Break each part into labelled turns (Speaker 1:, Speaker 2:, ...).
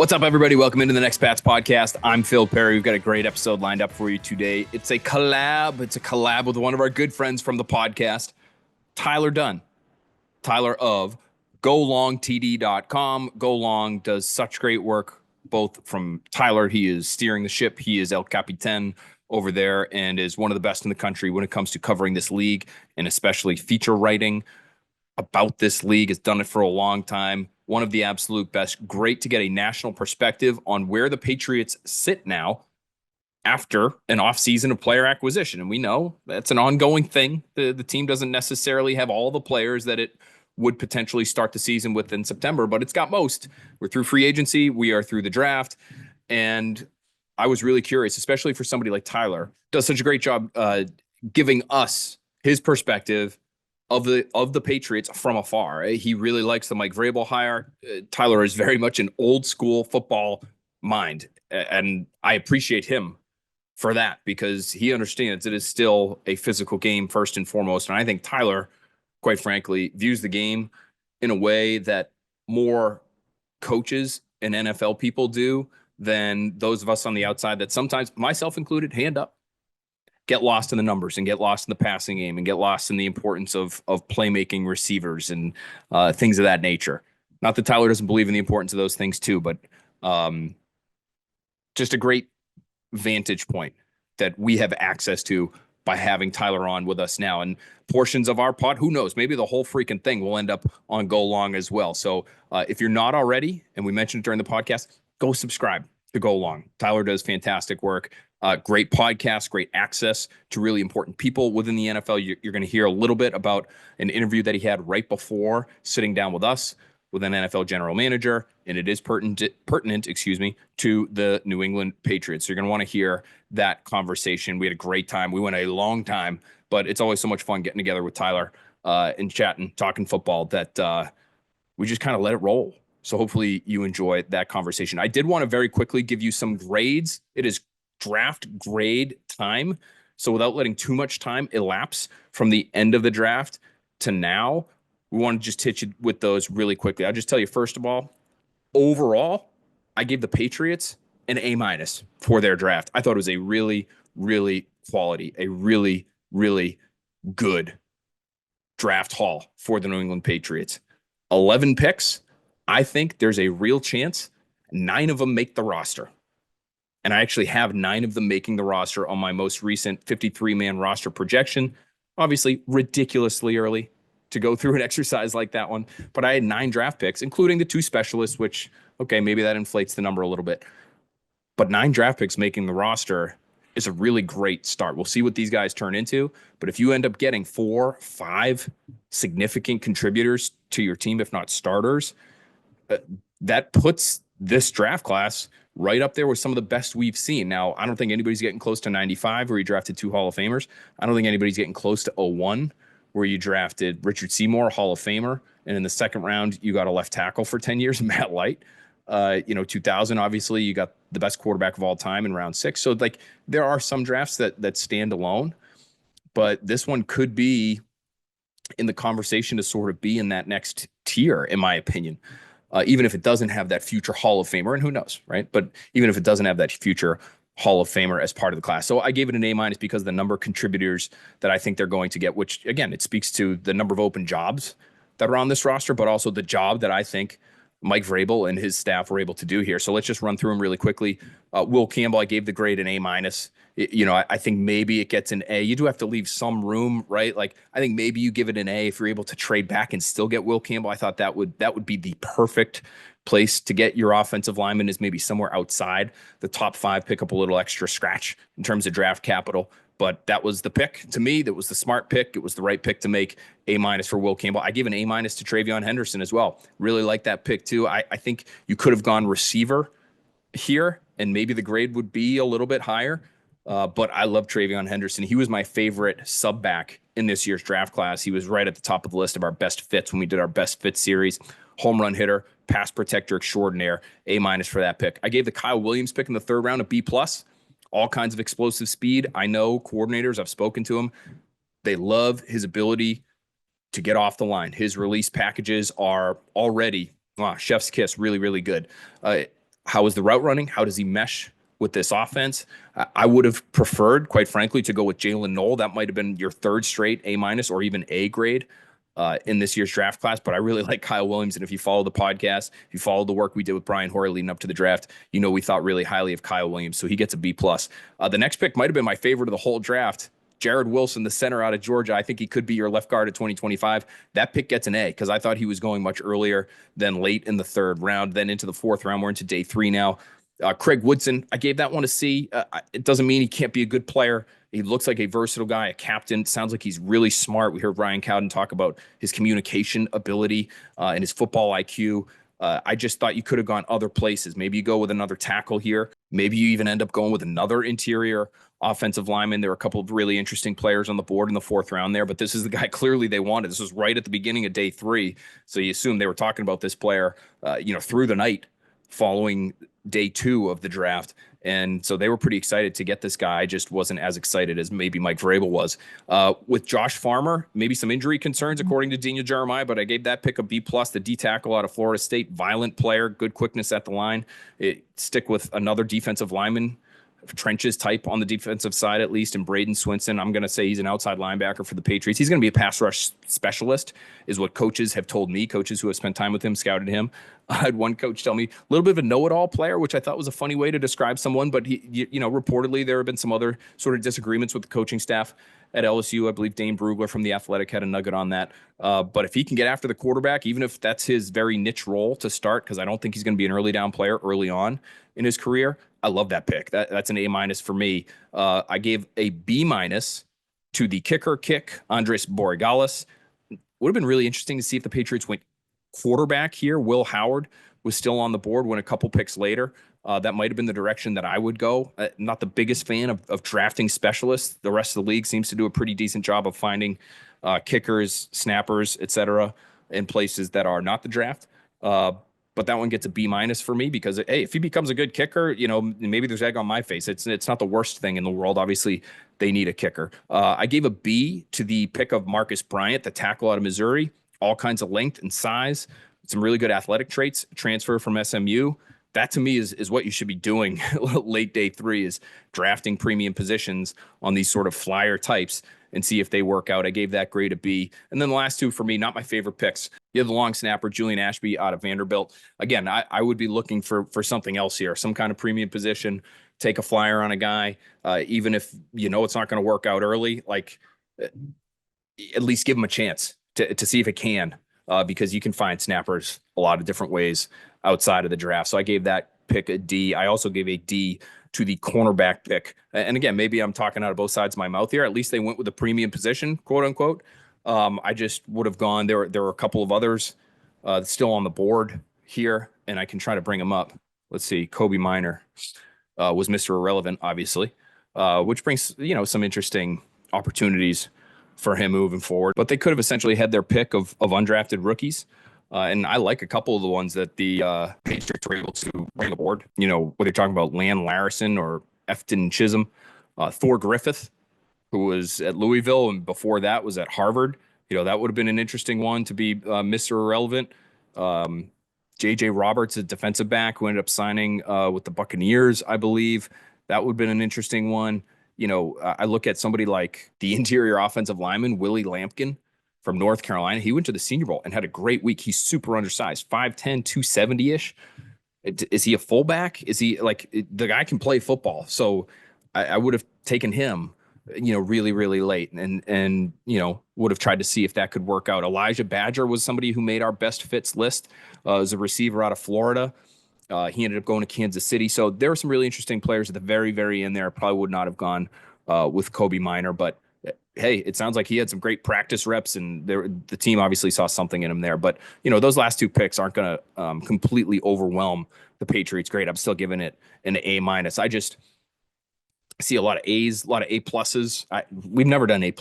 Speaker 1: What's up, everybody? Welcome into the Next Pats podcast. I'm Phil Perry. We've got a great episode lined up for you today. It's a collab. It's a collab with one of our good friends from the podcast, Tyler Dunne. Tyler of GoLongTD.com. Go Long does such great work, both from Tyler. He is steering the ship. He is El Capitan over there and is one of the best in the country when it comes to covering this league and especially feature writing about this league. Has done it for a long time. One of the absolute best. Great to get a national perspective on where the Patriots sit now after an offseason of player acquisition. And we know that's an ongoing thing. The team doesn't necessarily have all the players that it would potentially start the season with in September, but it's got most. We're through free agency. We are through the draft. And I was really curious, especially for somebody like Tyler, does such a great job giving us his perspective of the Patriots from afar. He really likes the Mike Vrabel hire. Tyler is very much an old school football mind, and I appreciate him for that because he understands it is still a physical game first and foremost. And I think Tyler, quite frankly, views the game in a way that more coaches and NFL people do than those of us on the outside that sometimes, myself included, hand up, get lost in the numbers and get lost in the passing game and get lost in the importance of playmaking receivers and things of that nature. Not that Tyler doesn't believe in the importance of those things too, but just a great vantage point that we have access to by having Tyler on with us now. And portions of our pod, who knows, maybe the whole freaking thing will end up on Go Long as well. So if you're not already, and we mentioned it during the podcast, go subscribe to Go Long. Tyler does fantastic work. Great podcast, great access to really important people within the NFL. You're going to hear a little bit about an interview that he had right before sitting down with us with an NFL general manager, and it is pertinent, to the New England Patriots. So you're going to want to hear that conversation. We had a great time. We went a long time, but it's always so much fun getting together with Tyler and chatting, talking football that we just kind of let it roll. So hopefully you enjoy that conversation. I did want to very quickly give you some grades. It is draft grade time. So without letting too much time elapse from the end of the draft to now, we want to just hit you with those really quickly. I'll just tell you, first of all, overall, I gave the Patriots an A- for their draft. I thought it was a really, really quality, a really, really good draft haul for the New England Patriots. 11 picks. I think there's a real chance 9 of them make the roster. And I actually have 9 of them making the roster on my most recent 53-man roster projection. Obviously, ridiculously early to go through an exercise like that one. But I had 9 draft picks, including the 2 specialists, which, okay, maybe that inflates the number a little bit. But 9 draft picks making the roster is a really great start. We'll see what these guys turn into. But if you end up getting 4, 5 significant contributors to your team, if not starters, that puts this draft class right up there with some of the best we've seen. Now, I don't think anybody's getting close to 95 where you drafted 2 Hall of Famers. I don't think anybody's getting close to 01 where you drafted Richard Seymour, Hall of Famer. And in the second round, you got a left tackle for 10 years, Matt Light. 2000, obviously, you got the best quarterback of all time in round 6. So, there are some drafts that stand alone. But this one could be in the conversation to sort of be in that next tier, in my opinion. Even if it doesn't have that future Hall of Famer, and who knows, right? But even if it doesn't have that future Hall of Famer as part of the class. So I gave it an A- because of the number of contributors that I think they're going to get, which, again, it speaks to the number of open jobs that are on this roster, but also the job that I think Mike Vrabel and his staff were able to do here. So let's just run through them really quickly. Will Campbell, I gave the grade an A-. I think maybe it gets an A. You do have to leave some room, right? I think maybe you give it an A if you're able to trade back and still get Will Campbell. I thought that would be the perfect place to get your offensive lineman, is maybe somewhere outside the top 5, pick up a little extra scratch in terms of draft capital. But that was the pick. To me, that was the smart pick. It was the right pick to make A- for Will Campbell. I gave an A- to Travion Henderson as well. Really like that pick too. I think you could have gone receiver here, and maybe the grade would be a little bit higher. But I love Travion Henderson. He was my favorite sub back in this year's draft class. He was right at the top of the list of our best fits when we did our best fit series. Home run hitter, pass protector extraordinaire, A- for that pick. I gave the Kyle Williams pick in the 3rd round a B+. All kinds of explosive speed. I know coordinators, I've spoken to them. They love his ability to get off the line. His release packages are already chef's kiss, really, really good. How is the route running? How does he mesh with this offense? I would have preferred, quite frankly, to go with Jalen Noel. That might have been your third straight A minus or even A grade in this year's draft class. But I really like Kyle Williams. And if you follow the podcast, if you follow the work we did with Brian Hoyer leading up to the draft, you know we thought really highly of Kyle Williams. So he gets a B plus. The next pick might have been my favorite of the whole draft. Jared Wilson, the center out of Georgia. I think he could be your left guard at 2025. That pick gets an A because I thought he was going much earlier than late in the third round, then into the fourth round. We're into day 3 now. Craig Woodson, I gave that one a C. It doesn't mean he can't be a good player. He looks like a versatile guy, a captain. Sounds like he's really smart. We heard Ryan Cowden talk about his communication ability and his football IQ. I just thought you could have gone other places. Maybe you go with another tackle here. Maybe you even end up going with another interior offensive lineman. There were a couple of really interesting players on the board in the fourth round there, but this is the guy clearly they wanted. This was right at the beginning of day 3. So you assume they were talking about this player, through the night following day 2 of the draft. And so they were pretty excited to get this guy. I just wasn't as excited as maybe Mike Vrabel was. With Josh Farmer, maybe some injury concerns, according to Daniel Jeremiah, but I gave that pick a B+, the D tackle out of Florida State. Violent player, good quickness at the line. Stick with another defensive lineman, trenches type on the defensive side, at least, and Braden Swinson. I'm going to say he's an outside linebacker for the Patriots. He's going to be a pass rush specialist, is what coaches have told me, coaches who have spent time with him, scouted him. I had one coach tell me a little bit of a know-it-all player, which I thought was a funny way to describe someone, but reportedly there have been some other sort of disagreements with the coaching staff at LSU. I believe Dane Brugler from The Athletic had a nugget on that. But if he can get after the quarterback, even if that's his very niche role to start, because I don't think he's going to be an early down player early on in his career, I love that pick. That's an A- for me. I gave a B- to the kick, Andres Borregales. Would have been really interesting to see if the Patriots went quarterback here. Will Howard was still on the board when a couple picks later. That might have been the direction that I would go. Not the biggest fan of drafting specialists. The rest of the league seems to do a pretty decent job of finding kickers, snappers, etc., in places that are not the draft. But that one gets a B- for me because, hey, if he becomes a good kicker, maybe there's egg on my face. It's not the worst thing in the world. Obviously, they need a kicker. I gave a B to the pick of Marcus Bryant, the tackle out of Missouri. All kinds of length and size, some really good athletic traits. Transfer from SMU. That to me is what you should be doing late day 3, is drafting premium positions on these sort of flyer types and see if they work out. I gave that grade a B. And then the last 2 for me, not my favorite picks. You have the long snapper, Julian Ashby out of Vanderbilt. Again, I would be looking for something else here, some kind of premium position, take a flyer on a guy, even if it's not going to work out early, at least give him a chance to see if it can, because you can find snappers a lot of different ways outside of the draft. So I gave that pick a D. I also gave a D to the cornerback pick. And again, maybe I'm talking out of both sides of my mouth here. At least they went with a premium position, quote unquote. I just would have gone. There were a couple of others still on the board here, and I can try to bring them up. Let's see. Kobe Minor was Mr. Irrelevant, obviously, which brings some interesting opportunities for him moving forward. But they could have essentially had their pick of undrafted rookies. And I like a couple of the ones that the Patriots were able to bring aboard. Whether you're talking about Lan Larison or Efton Chisholm, Thor Griffith, who was at Louisville, and before that was at Harvard. That would have been an interesting one to be Mr. Irrelevant. J.J. Roberts, a defensive back who ended up signing with the Buccaneers, I believe. That would have been an interesting one. I look at somebody like the interior offensive lineman, Willie Lampkin from North Carolina. He went to the Senior Bowl and had a great week. He's super undersized, 5'10", 270-ish. Is he a fullback? Is he the guy can play football? So I would have taken him, really, really late and would have tried to see if that could work out. Elijah Badger was somebody who made our best fits list as a receiver out of Florida. He ended up going to Kansas City. So there were some really interesting players at the very, very end there. I probably would not have gone with Kobe Minor, but hey, it sounds like he had some great practice reps, and the team obviously saw something in him there. But those last 2 picks aren't going to completely overwhelm the Patriots' grade. I'm still giving it an A-. I just see a lot of A's, a lot of A+. We've never done A+,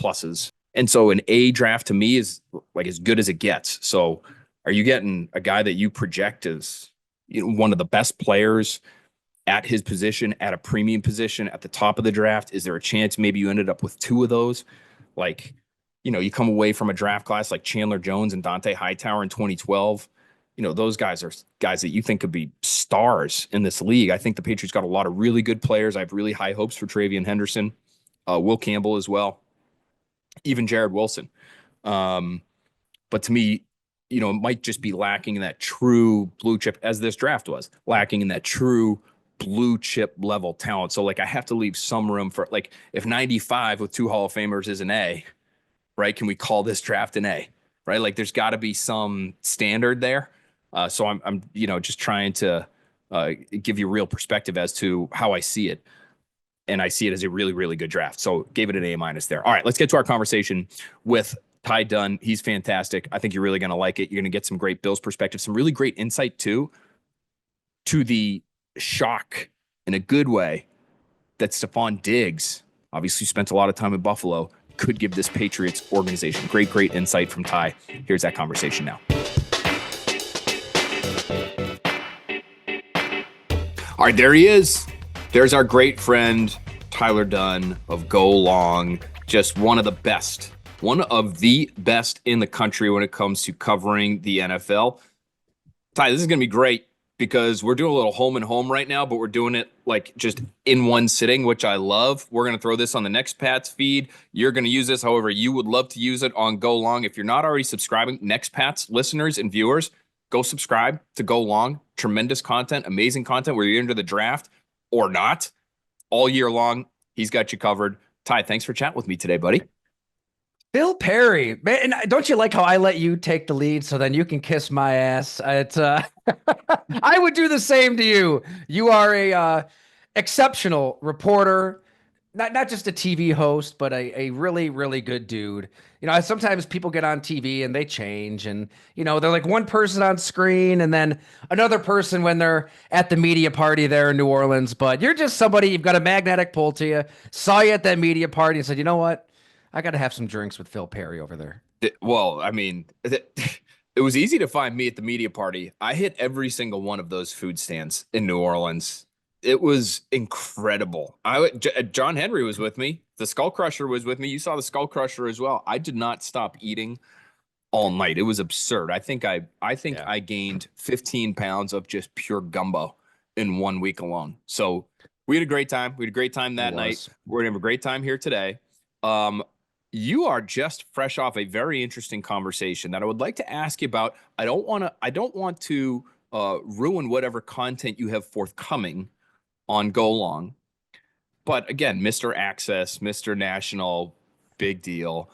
Speaker 1: and so an A draft to me is like as good as it gets. So, are you getting a guy that you project as one of the best players at his position, at a premium position at the top of the draft? Is there a chance maybe you ended up with 2 of those? You come away from a draft class like Chandler Jones and Dante Hightower in 2012. those guys are guys that you think could be stars in this league. I think the Patriots got a lot of really good players. I have really high hopes for Travion Henderson, Will Campbell as well, even Jared Wilson. But to me, it might just be lacking in that true blue chip, as this draft was, lacking in that true blue chip level talent. So, I have to leave some room for, if 95 with 2 Hall of Famers is an A, right? Can we call this draft an A, right? There's got to be some standard there. So I'm just trying to give you real perspective as to how I see it. And I see it as a really, really good draft. So gave it an A- there. All right, let's get to our conversation with Ty Dunne. He's fantastic. I think you're really going to like it. You're going to get some great Bills perspective, some really great insight too, to the shock in a good way that Stefon Diggs, obviously spent a lot of time in Buffalo, could give this Patriots organization. Great, great insight from Ty. Here's that conversation now. All right, there he is. There's our great friend, Tyler Dunne of Go Long. Just one of the best in the country when it comes to covering the NFL. Ty, this is going to be great because we're doing a little home and home right now, but we're doing it just in one sitting, which I love. We're going to throw this on the Next Pats feed. You're going to use this however you would love to use it on Go Long. If you're not already subscribing, Next Pats listeners and viewers, go subscribe to Go Long. Tremendous content, amazing content where you're into the draft or not. All year long, he's got you covered. Ty, thanks for chatting with me today, buddy.
Speaker 2: Phil Perry, man, don't you like how I let you take the lead so then you can kiss my ass? I would do the same to you. You are a exceptional reporter, not just a TV host, but a really, really good dude. Sometimes people get on TV and they change and, they're like one person on screen and then another person when they're at the media party there in New Orleans. But you're just somebody, you've got a magnetic pull to you, saw you at that media party and said, you know what? I got to have some drinks with Phil Perry over there.
Speaker 1: Well, I mean, it was easy to find me at the media party. I hit every single one of those food stands in New Orleans. It was incredible. John Henry was with me. The Skull Crusher was with me. You saw the Skull Crusher as well. I did not stop eating all night. It was absurd. I think I gained 15 pounds of just pure gumbo in 1 week alone. So we had a great time. We had a great time that night. We're gonna have a great time here today. You are just fresh off a very interesting conversation that I would like to ask you about. I don't want to ruin whatever content you have forthcoming on Go Long. But again, Mr. Access, Mr. National, big deal.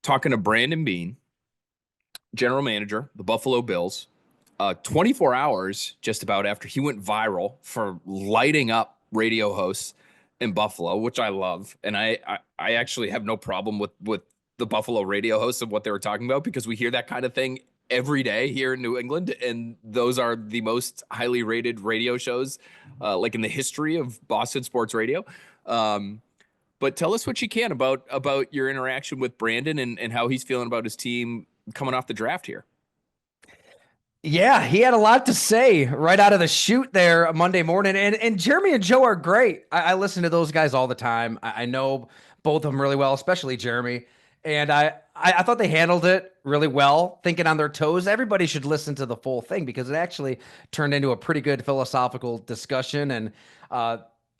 Speaker 1: Talking to Brandon Beane, general manager, the Buffalo Bills, 24 hours just about after he went viral for lighting up radio hosts in Buffalo, which I love. And I actually have no problem with the Buffalo radio hosts of what they were talking about because we hear that kind of thing every day here in New England. And those are the most highly rated radio shows in the history of Boston sports radio. But tell us what you can about your interaction with Brandon and how he's feeling about his team coming off the draft here.
Speaker 2: Yeah, he had a lot to say right out of the chute there Monday morning. And Jeremy and Joe are great. I listen to those guys all the time. I know both of them really well, especially Jeremy. And I thought they handled it really well, thinking on their toes. Everybody should listen to the full thing because it actually turned into a pretty good philosophical discussion. And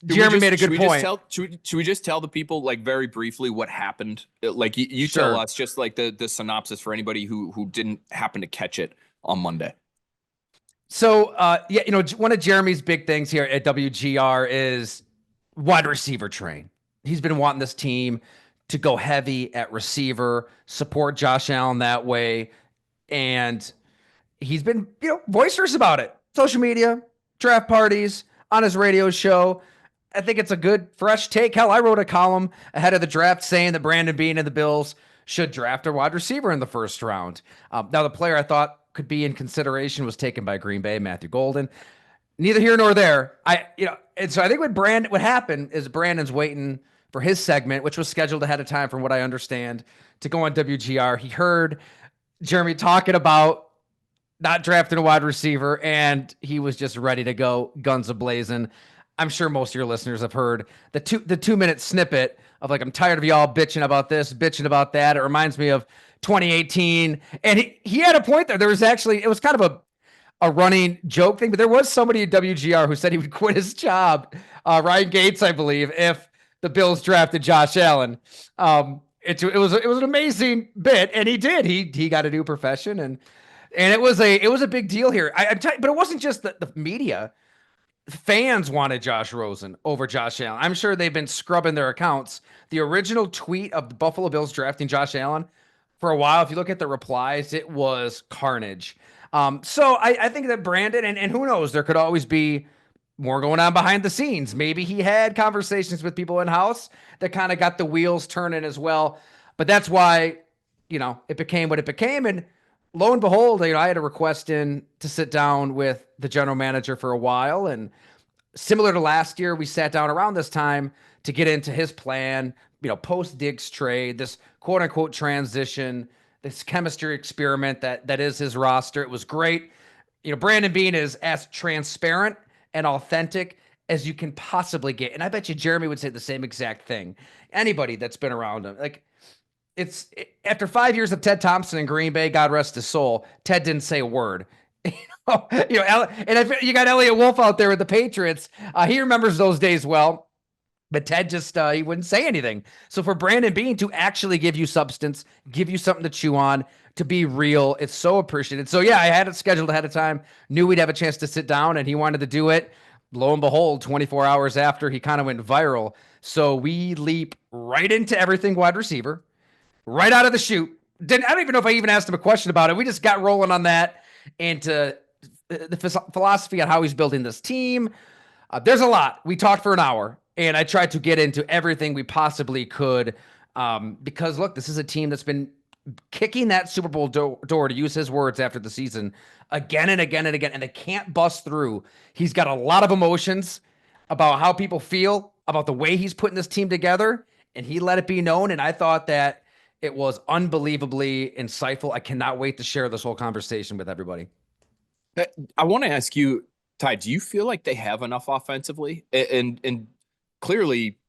Speaker 2: Jeremy made a good point.
Speaker 1: Should we just tell the people very briefly what happened? You
Speaker 2: Sure.
Speaker 1: Tell us just the synopsis for anybody who didn't happen to catch it on Monday.
Speaker 2: So, one of Jeremy's big things here at WGR is wide receiver train. He's been wanting this team to go heavy at receiver, support Josh Allen that way. And he's been, boisterous about it. Social media, draft parties, on his radio show. I think it's a good, fresh take. Hell, I wrote a column ahead of the draft saying that Brandon Beane and the Bills should draft a wide receiver in the first round. Now, the player I thought could be in consideration was taken by Green Bay, Matthew Golden. Neither here nor there. And so I think what happened is Brandon's waiting for his segment, which was scheduled ahead of time, from what I understand, to go on WGR. He heard Jeremy talking about not drafting a wide receiver, and he was just ready to go, guns a-blazing. I'm sure most of your listeners have heard the 2-minute snippet of I'm tired of y'all bitching about this, bitching about that. It reminds me of 2018. And he had a point there. It was kind of a running joke thing, but there was somebody at WGR who said he would quit his job, Ryan Gates, I believe, if the Bills drafted Josh Allen. It was an amazing bit, and he did. He got a new profession, and it was a big deal here. But it wasn't just the media. Fans wanted Josh Rosen over Josh Allen. I'm sure they've been scrubbing their accounts. The original tweet of the Buffalo Bills drafting Josh Allen, for a while, if you look at the replies, it was carnage. So I think that Brandon, and who knows, there could always be more going on behind the scenes. Maybe he had conversations with people in house that kind of got the wheels turning as well. But that's why, it became what it became. And lo and behold, I had a request in to sit down with the general manager for a while. And similar to last year, we sat down around this time to get into his plan, post Diggs trade, this quote unquote transition, this chemistry experiment that is his roster. It was great. Brandon Beane is as transparent and authentic as you can possibly get. And I bet you Jeremy would say the same exact thing. Anybody that's been around him, after 5 years of Ted Thompson in Green Bay, God rest his soul, Ted didn't say a word. And if you got Elliot Wolf out there with the Patriots, he remembers those days well. But Ted just, he wouldn't say anything. So for Brandon Beane to actually give you substance, give you something to chew on, to be real, it's so appreciated. So yeah, I had it scheduled ahead of time, knew we'd have a chance to sit down, and he wanted to do it. Lo and behold, 24 hours after, he kind of went viral. So we leap right into everything wide receiver, right out of the chute. I don't even know if I even asked him a question about it. We just got rolling on that, into the philosophy on how he's building this team. There's a lot. We talked for an hour, and I tried to get into everything we possibly could, because look, this is a team that's been kicking that Super Bowl door, to use his words after the season, again and again and again, and they can't bust through. He's got a lot of emotions about how people feel about the way he's putting this team together, and he let it be known, and I thought that it was unbelievably insightful. I cannot wait to share this whole conversation with everybody.
Speaker 1: I want to ask you, Ty, do you feel like they have enough offensively? And clearly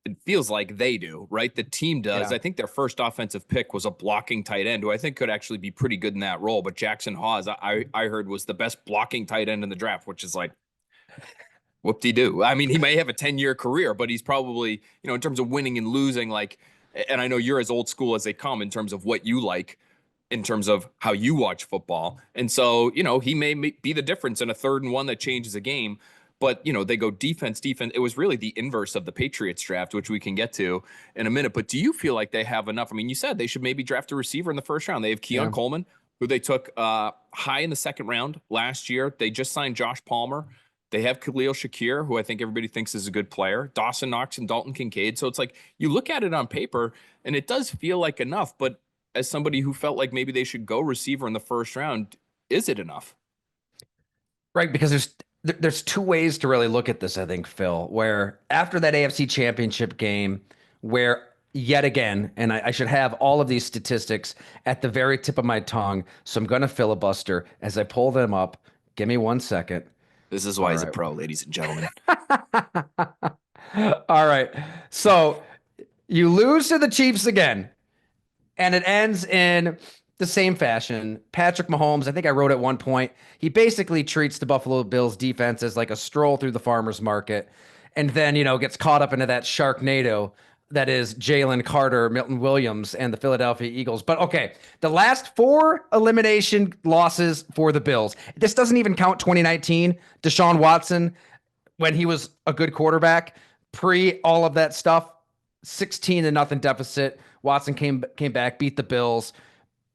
Speaker 1: it feels like they do, right? The team does. Yeah. I think their first offensive pick was a blocking tight end who I think could actually be pretty good in that role. But Jackson Hawes, I heard, was the best blocking tight end in the draft, which is like, whoop-de-doo. I mean, he may have a 10-year career, but he's probably, in terms of winning and losing, and I know you're as old school as they come in terms of what you like, in terms of how you watch football. And so, he may be the difference in a 3rd and 1 that changes a game. But, they go defense. It was really the inverse of the Patriots draft, which we can get to in a minute. But do you feel like they have enough? I mean, you said they should maybe draft a receiver in the 1st round. They have Keon Coleman, who they took high in the 2nd round last year. They just signed Josh Palmer. They have Khalil Shakir, who I think everybody thinks is a good player, Dawson Knox and Dalton Kincaid. So it's like you look at it on paper, and it does feel like enough. But as somebody who felt like maybe they should go receiver in the 1st round, is it enough?
Speaker 2: Right, because there's 2 ways to really look at this, I think, Phil, where after that AFC Championship game, where yet again, and I should have all of these statistics at the very tip of my tongue, so I'm going to filibuster as I pull them up. Give me 1 second.
Speaker 1: This is why he's a pro, ladies and gentlemen.
Speaker 2: All right. So you lose to the Chiefs again, and it ends in the same fashion. Patrick Mahomes, I think I wrote at one point, he basically treats the Buffalo Bills defense as like a stroll through the farmer's market, and then, gets caught up into that Sharknado that is Jalen Carter, Milton Williams, and the Philadelphia Eagles. But okay, the last 4 elimination losses for the Bills. This doesn't even count 2019, Deshaun Watson, when he was a good quarterback, pre all of that stuff, 16-0 deficit. Watson came back, beat the Bills.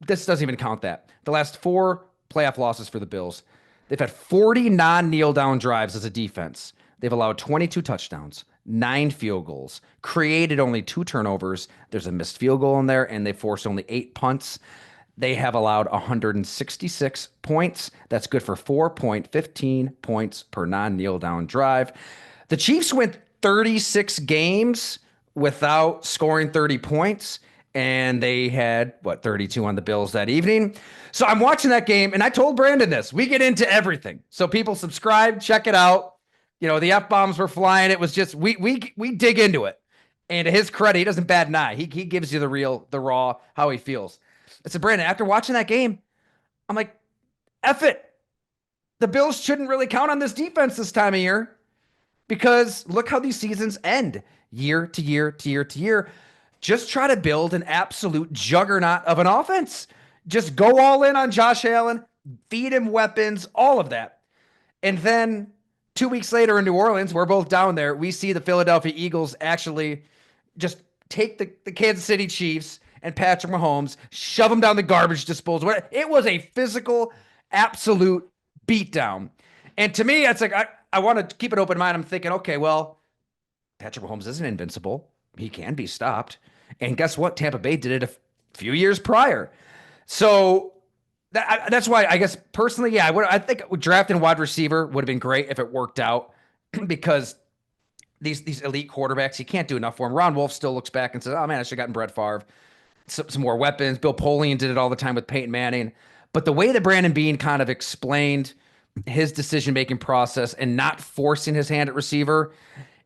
Speaker 2: This doesn't even count that. The last 4 playoff losses for the Bills. They've had 40 non-kneel down drives as a defense. They've allowed 22 touchdowns, 9 field goals, created only 2 turnovers. There's a missed field goal in there, and they forced only 8 punts. They have allowed 166 points. That's good for 4.15 points per non-kneel down drive. The Chiefs went 36 games without scoring 30 points, and they had 32 on the Bills that evening. So I'm watching that game, and I told Brandon this. We get into everything. So people subscribe, check it out. The F-bombs were flying. It was just, we dig into it. And to his credit, he doesn't bat an eye. He gives you the raw, how he feels. I said, Brandon, after watching that game, I'm like, F it. the Bills shouldn't really count on this defense this time of year because look how these seasons end year to year to year to year. Just try to build an absolute juggernaut of an offense. Just go all in on Josh Allen, feed him weapons, all of that. And then 2 weeks later in New Orleans, we're both down there. We see the Philadelphia Eagles actually just take the Kansas City Chiefs and Patrick Mahomes, shove them down the garbage disposal. It was a physical, absolute beatdown. And to me, it's like, I want to keep an open mind. I'm thinking, okay, well, Patrick Mahomes isn't invincible. He can be stopped. And guess what? Tampa Bay did it a few years prior. So that's why I guess personally, yeah, I think drafting wide receiver would have been great if it worked out because these elite quarterbacks, you can't do enough for them. Ron Wolf still looks back and says, oh man, I should have gotten Brett Favre. Some more weapons. Bill Polian did it all the time with Peyton Manning. But the way that Brandon Beane kind of explained his decision-making process and not forcing his hand at receiver,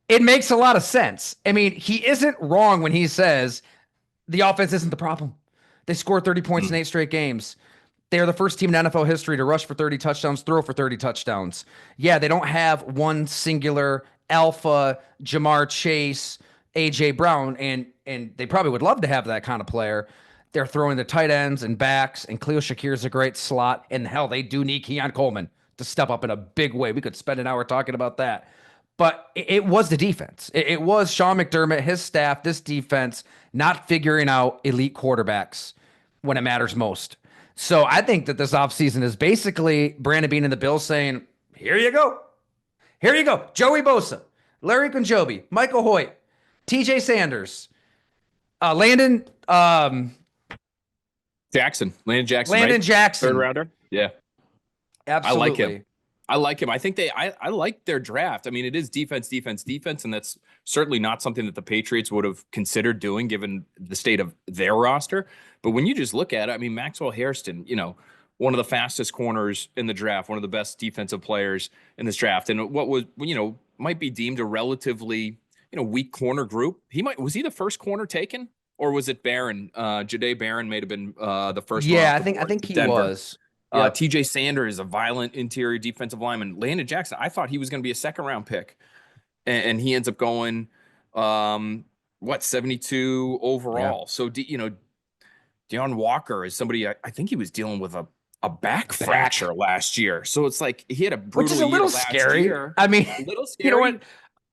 Speaker 2: it makes a lot of sense. I mean, he isn't wrong when he says the offense isn't the problem. They scored 30 points in 8 straight games. They are the first team in NFL history to rush for 30 touchdowns, throw for 30 touchdowns. Yeah, they don't have one singular alpha, Jamar Chase, A.J. Brown, and they probably would love to have that kind of player. They're throwing the tight ends and backs, and Khalil Shakir is a great slot. And hell, they do need Keon Coleman to step up in a big way. We could spend an hour talking about that. But it was the defense. It was Sean McDermott, his staff, this defense, not figuring out elite quarterbacks when it matters most. So I think that this offseason is basically Brandon Beane and the Bills saying, here you go. Here you go. Joey Bosa, Larry Kunjobi, Michael Hoyt, TJ Sanders, Landon
Speaker 1: Jackson. Landon Jackson.
Speaker 2: Landon
Speaker 1: right?
Speaker 2: Jackson.
Speaker 1: Third rounder. Yeah.
Speaker 2: Absolutely.
Speaker 1: I like him. I think I like their draft. I mean, it is defense, and that's certainly not something that the Patriots would have considered doing given the state of their roster. But when you just look at it, I mean, Maxwell Hairston, one of the fastest corners in the draft, one of the best defensive players in this draft, and what was, might be deemed a relatively, weak corner group. Was he the first corner taken, or was it Barron? Jahdae Barron may have been the first.
Speaker 2: Yeah, I think he
Speaker 1: Denver.
Speaker 2: was.
Speaker 1: TJ Sanders is a violent interior defensive lineman. Landon Jackson, I thought he was going to be a second-round pick, and he ends up going, 72 overall. Yeah. So, Deion Walker is somebody, I think he was dealing with a back fracture last year. So it's like he had a brutal,
Speaker 2: which is a little scary.
Speaker 1: Year.
Speaker 2: I mean,
Speaker 1: a little scary.
Speaker 2: You know what?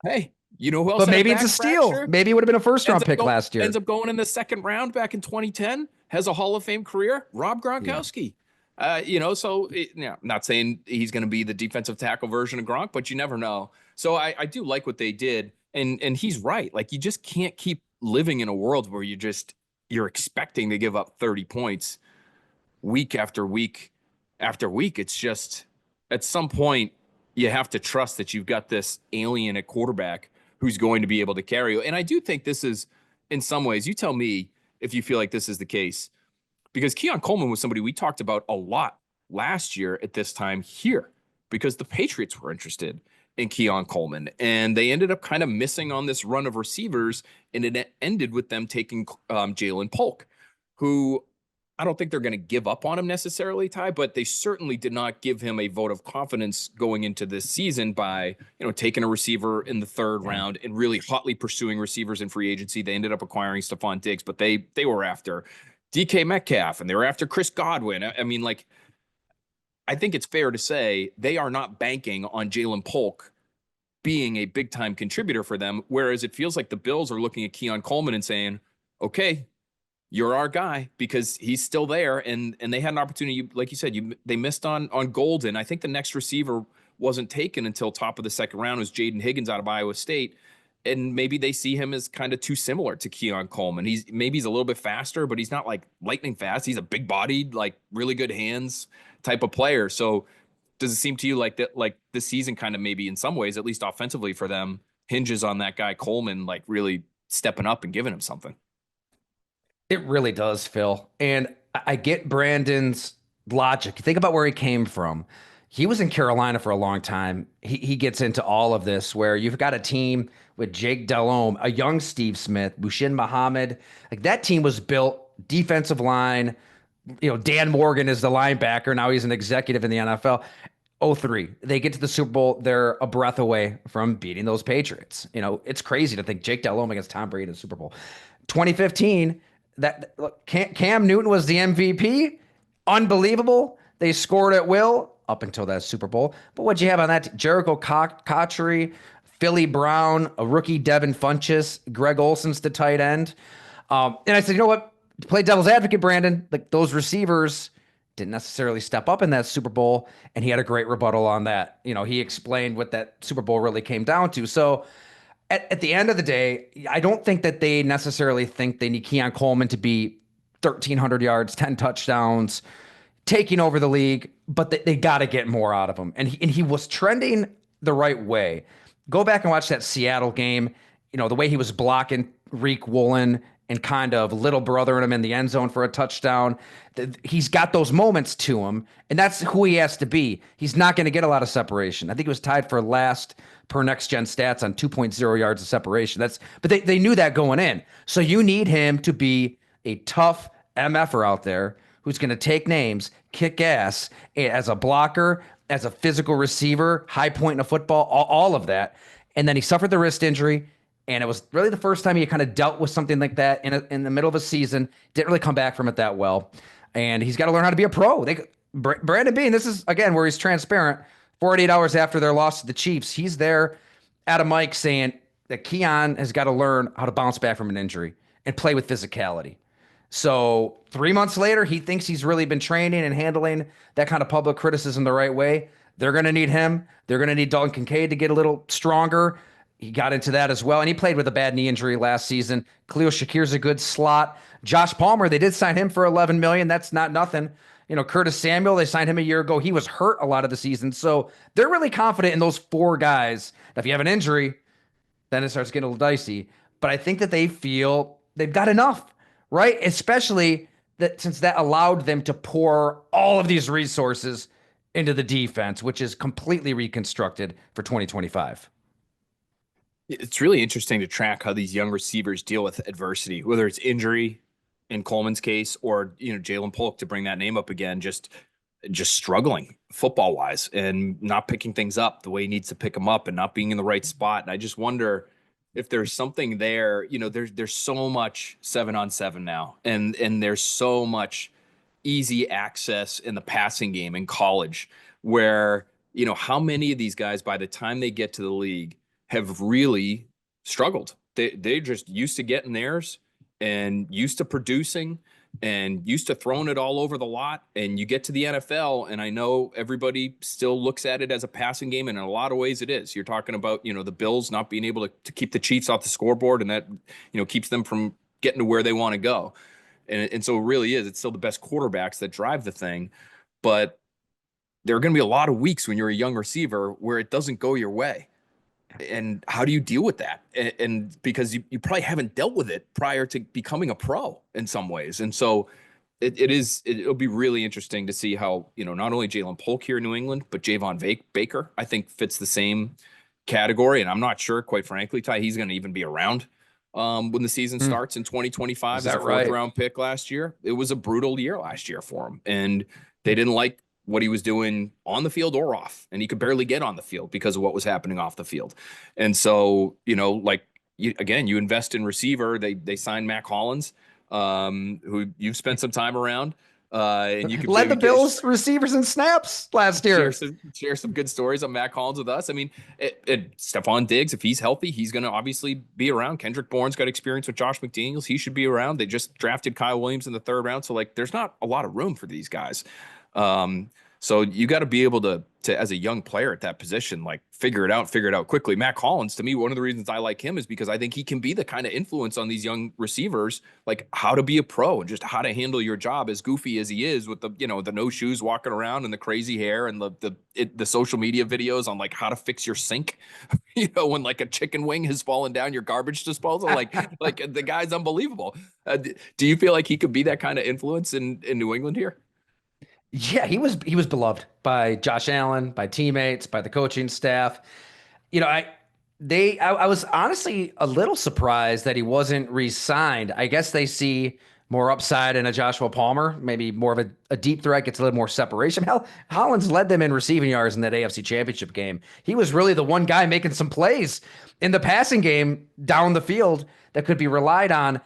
Speaker 1: Hey, you know who else?
Speaker 2: But maybe it's a steal.
Speaker 1: Fracture?
Speaker 2: Maybe it would have been a first-round pick last year.
Speaker 1: Ends up going in the second round back in 2010. Has a Hall of Fame career. Rob Gronkowski. Yeah. Not saying he's going to be the defensive tackle version of Gronk, but you never know. So I do like what they did. And he's right. Like, you just can't keep living in a world where you're expecting to give up 30 points week after week after week. It's just, at some point, you have to trust that you've got this alien at quarterback who's going to be able to carry you. And I do think this is, in some ways, you tell me if you feel like this is the case, because Keon Coleman was somebody we talked about a lot last year at this time here, because the Patriots were interested in Keon Coleman, and they ended up kind of missing on this run of receivers, and it ended with them taking Jalen Polk, who I don't think they're going to give up on him necessarily, Ty, but they certainly did not give him a vote of confidence going into this season by, taking a receiver in the third round and really hotly pursuing receivers in free agency. They ended up acquiring Stefon Diggs, but they were after DK Metcalf and they were after Chris Godwin. I mean, I think it's fair to say they are not banking on Jalen Polk being a big-time contributor for them, whereas it feels like the Bills are looking at Keon Coleman and saying, okay, you're our guy, because he's still there, and they had an opportunity, like you said, they missed on Golden. I think the next receiver wasn't taken until top of the second round. It was Jaden Higgins out of Iowa State, and maybe they see him as kind of too similar to Keon Coleman. He's a little bit faster, but he's not like lightning fast. He's a big-bodied, like really good hands type of player. So does it seem to you like that, like this season kind of maybe in some ways, at least offensively for them, hinges on that guy Coleman, like really stepping up and giving him something?
Speaker 2: It really does, Phil. And I get Brandon's logic. Think about where he came from. He was in Carolina for a long time. He gets into all of this where you've got a team with Jake Delhomme, a young Steve Smith, Bushin Muhammad. Like, that team was built defensive line. Dan Morgan is the linebacker. Now he's an executive in the NFL. 03. They get to the Super Bowl. They're a breath away from beating those Patriots. It's crazy to think Jake Delhomme against Tom Brady in the Super Bowl. 2015, that look, Cam Newton was the MVP. Unbelievable. They scored at will up until that Super Bowl. But what'd you have on that? Jericho Cotchery, Philly Brown, a rookie Devin Funchess, Greg Olson's the tight end. And I said, you know what? To play devil's advocate, Brandon, like those receivers didn't necessarily step up in that Super Bowl, and he had a great rebuttal on that. He explained what that Super Bowl really came down to. So at the end of the day, I don't think that they necessarily think they need Keon Coleman to be 1,300 yards, 10 touchdowns, taking over the league, but they got to get more out of him. And he was trending the right way. Go back and watch that Seattle game. The way he was blocking Reek Woolen and kind of little brothering him in the end zone for a touchdown. He's got those moments to him, and that's who he has to be. He's not going to get a lot of separation. I think he was tied for last per next gen stats on 2.0 yards of separation. But they knew that going in. So you need him to be a tough MFer out there who's going to take names, kick ass as a blocker, as a physical receiver, high point in a football, all of that. And then he suffered the wrist injury. And it was really the first time he kind of dealt with something like that in the middle of a season. Didn't really come back from it that well. And he's got to learn how to be a pro. Brandon Beane, this is, again, where he's transparent. 48 hours after their loss to the Chiefs, he's there at a mic saying that Keon has got to learn how to bounce back from an injury and play with physicality. So 3 months later, he thinks he's really been training and handling that kind of public criticism the right way. They're going to need him. They're going to need Dalton Kincaid to get a little stronger. He got into that as well, and he played with a bad knee injury last season. Khalil Shakir's a good slot. Josh Palmer, they did sign him for $11 million. That's not nothing. Curtis Samuel, they signed him a year ago. He was hurt a lot of the season, so they're really confident in those four guys. Now, if you have an injury, then it starts getting a little dicey. But I think that they feel they've got enough, right? Especially that since that allowed them to pour all of these resources into the defense, which is completely reconstructed for 2025.
Speaker 1: It's really interesting to track how these young receivers deal with adversity, whether it's injury in Coleman's case or, Jalen Polk, to bring that name up again, just struggling football wise and not picking things up the way he needs to pick them up and not being in the right spot. And I just wonder if there's something there. There's so much 7-on-7 now, and there's so much easy access in the passing game in college where, how many of these guys by the time they get to the league have really struggled. They're just used to getting theirs and used to producing and used to throwing it all over the lot. And you get to the NFL, and I know everybody still looks at it as a passing game, and in a lot of ways it is. You're talking about, the Bills not being able to keep the Chiefs off the scoreboard, and that, keeps them from getting to where they want to go. And so it really is. It's still the best quarterbacks that drive the thing. But there are going to be a lot of weeks when you're a young receiver where it doesn't go your way. And how do you deal with that? And because you probably haven't dealt with it prior to becoming a pro in some ways. And so it'll be really interesting to see how, not only Jalen Polk here in New England, but Javon Baker, I think, fits the same category. And I'm not sure, quite frankly, Ty, he's going to even be around when the season starts in 2025. As a fourth round pick last year. It was a brutal year last year for him. And they didn't like what he was doing on the field or off, and he could barely get on the field because of what was happening off the field. And so, you invest in receiver. They signed Mack Hollins, who you've spent some time around, and you could
Speaker 2: led the Bills receivers and snaps last year.
Speaker 1: Share some good stories on Mack Hollins with us. I mean, Stefon Diggs, if he's healthy, he's going to obviously be around. Kendrick Bourne's got experience with Josh McDaniels. He should be around. They just drafted Kyle Williams in the 3rd round. So there's not a lot of room for these guys. So you got to be able to, as a young player at that position, figure it out quickly. Mack Hollins, to me, one of the reasons I like him is because I think he can be the kind of influence on these young receivers, how to be a pro and just how to handle your job, as goofy as he is with the no shoes walking around and the crazy hair and the social media videos on how to fix your sink, when a chicken wing has fallen down your garbage disposal, the guy's unbelievable. Do you feel like he could be that kind of influence in New England here?
Speaker 2: Yeah, he was beloved by Josh Allen, by teammates, by the coaching staff. I was honestly a little surprised that he wasn't re-signed. I guess they see more upside in a Joshua Palmer, maybe more of a deep threat, gets a little more separation. Hell, Hollins led them in receiving yards in that AFC Championship game. He was really the one guy making some plays in the passing game down the field that could be relied on.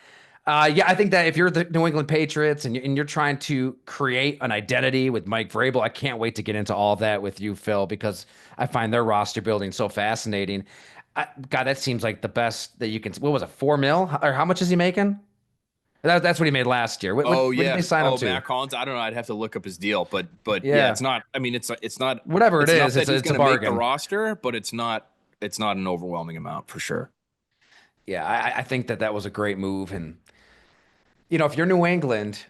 Speaker 2: Yeah, I think that if you're the New England Patriots and you're trying to create an identity with Mike Vrabel, I can't wait to get into all of that with you, Phil, because I find their roster building so fascinating. God, that seems like the best that you can. What was it, 4 mil? Or how much is he making? That's what he made last year.
Speaker 1: Oh
Speaker 2: What did
Speaker 1: yeah.
Speaker 2: they sign him
Speaker 1: Oh,
Speaker 2: to?
Speaker 1: Mack Hollins. I don't know. I'd have to look up his deal, but yeah,
Speaker 2: Yeah,
Speaker 1: it's not. I mean, it's not.
Speaker 2: whatever it
Speaker 1: It's enough
Speaker 2: is,
Speaker 1: that he's
Speaker 2: it's a
Speaker 1: going to make the
Speaker 2: bargain.
Speaker 1: roster, but it's not. It's not an overwhelming amount for sure.
Speaker 2: Yeah, I think that was a great move, and if you're New England,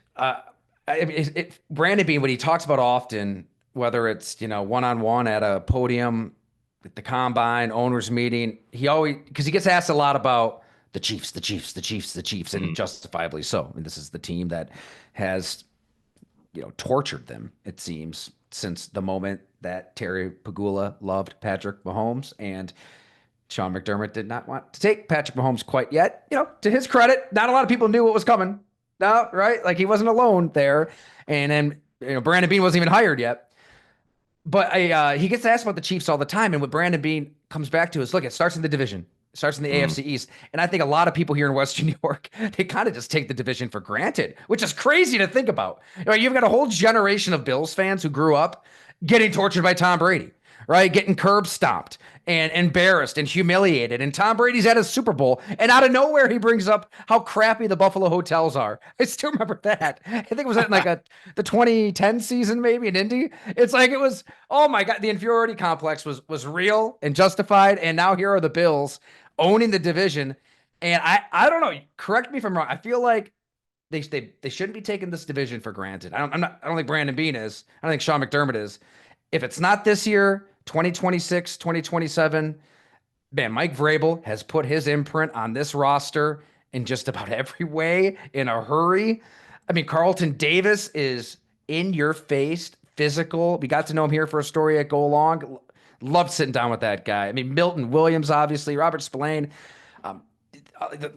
Speaker 2: Brandon Bean, what he talks about often, whether it's one on one at a podium, at the combine, owners meeting, he always because he gets asked a lot about the Chiefs, the Chiefs, the Chiefs, the Chiefs, and
Speaker 1: Mhm.
Speaker 2: justifiably so. And this is the team that has tortured them, it seems, since the moment that Terry Pagula loved Patrick Mahomes and Sean McDermott did not want to take Patrick Mahomes quite yet. To his credit, not a lot of people knew what was coming. No, right? Like he wasn't alone there. And then, Brandon Bean wasn't even hired yet. But he gets asked about the Chiefs all the time. And what Brandon Bean comes back to is, look, it starts in the division. It starts in the
Speaker 1: Mhm.
Speaker 2: AFC East. And I think a lot of people here in Western New York, they kind of just take the division for granted, which is crazy to think about. You've got a whole generation of Bills fans who grew up getting tortured by Tom Brady, right? Getting curb stomped and embarrassed and humiliated. And Tom Brady's at a Super Bowl, and out of nowhere, he brings up how crappy the Buffalo hotels are. I still remember that. I think it was in like the 2010 season, maybe in Indy. It's like it was, oh my God, the inferiority complex was real and justified. And now here are the Bills owning the division. And I don't know. Correct me if I'm wrong. I feel like they shouldn't be taking this division for granted. I don't think Brandon Bean is. I don't think Sean McDermott is. If it's not this year, 2026, 2027, man, Mike Vrabel has put his imprint on this roster in just about every way in a hurry. I mean, Carlton Davis is in your face, physical. We got to know him here for a story at Go Long. Loved sitting down with that guy. I mean, Milton Williams, obviously, Robert Spillane. Um,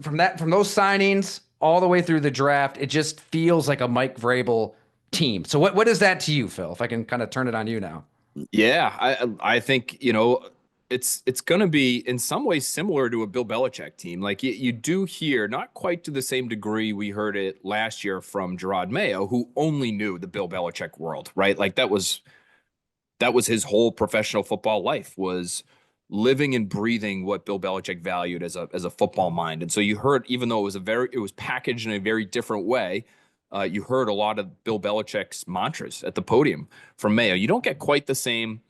Speaker 2: from those signings all the way through the draft, it just feels like a Mike Vrabel team. So what is that to you, Phil? If I can kind of turn it on you now.
Speaker 1: Yeah, I think it's going to be in some ways similar to a Bill Belichick team. Like you do hear, not quite to the same degree we heard it last year from Gerard Mayo, who only knew the Bill Belichick world, right? Like that was his whole professional football life, was living and breathing what Bill Belichick valued as a football mind. And so you heard, even though it was packaged in a very different way, you heard a lot of Bill Belichick's mantras at the podium from Mayo. You don't get quite the same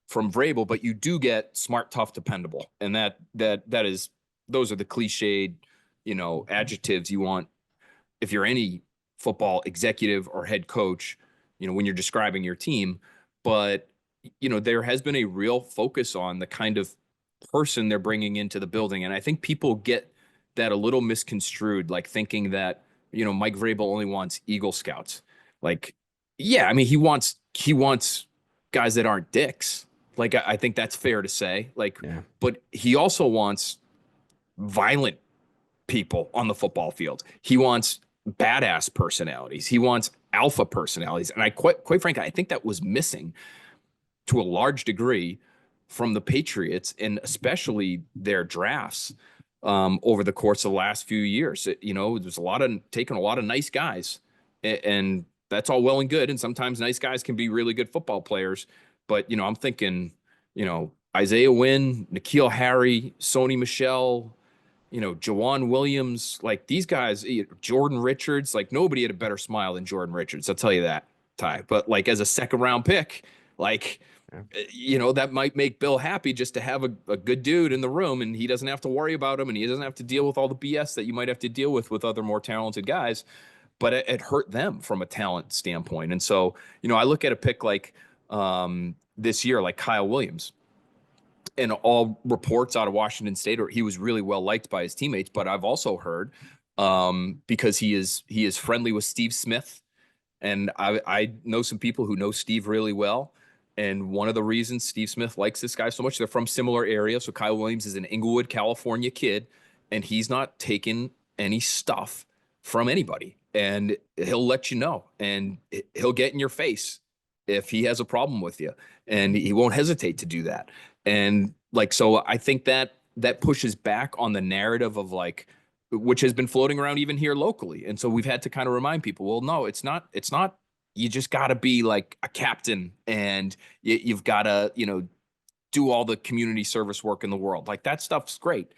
Speaker 1: from Vrabel, but you do get smart, tough, dependable, and that is, those are the cliched, adjectives you want if you're any football executive or head coach, when you're describing your team. But there has been a real focus on the kind of person they're bringing into the building, and I think people get that a little misconstrued, like thinking that Mike Vrabel only wants Eagle Scouts. Like, yeah, I mean he wants guys that aren't dicks. Like I think that's fair to say. Like,
Speaker 2: Yeah.
Speaker 1: but he also wants violent people on the football field. He wants badass personalities. He wants alpha personalities, and I quite frankly, I think that was missing to a large degree from the Patriots, and especially their drafts over the course of the last few years. There's taking a lot of nice guys, and that's all well and good. And sometimes nice guys can be really good football players. But I'm thinking, Isaiah Wynn, N'Keal Harry, Sony Michel, Jawan Williams, like these guys, Jordan Richards, like nobody had a better smile than Jordan Richards. I'll tell you that, Ty. But like as a second round pick, like,
Speaker 2: Yeah.
Speaker 1: that might make Bill happy just to have a good dude in the room, and he doesn't have to worry about him, and he doesn't have to deal with all the BS that you might have to deal with other more talented guys. But it hurt them from a talent standpoint. And so, I look at a pick like this year, like Kyle Williams, and all reports out of Washington State, or he was really well liked by his teammates. But I've also heard, because he is friendly with Steve Smith, and I know some people who know Steve really well. And one of the reasons Steve Smith likes this guy so much, they're from similar areas. So Kyle Williams is an Inglewood, California kid, and he's not taking any stuff from anybody, and he'll let you know, and he'll get in your face if he has a problem with you, and he won't hesitate to do that. And like, so I think that that pushes back on the narrative of like, which has been floating around even here locally. And so we've had to kind of remind people, well, no, it's not, you just got to be like a captain, and you've got to, do all the community service work in the world. Like, that stuff's great,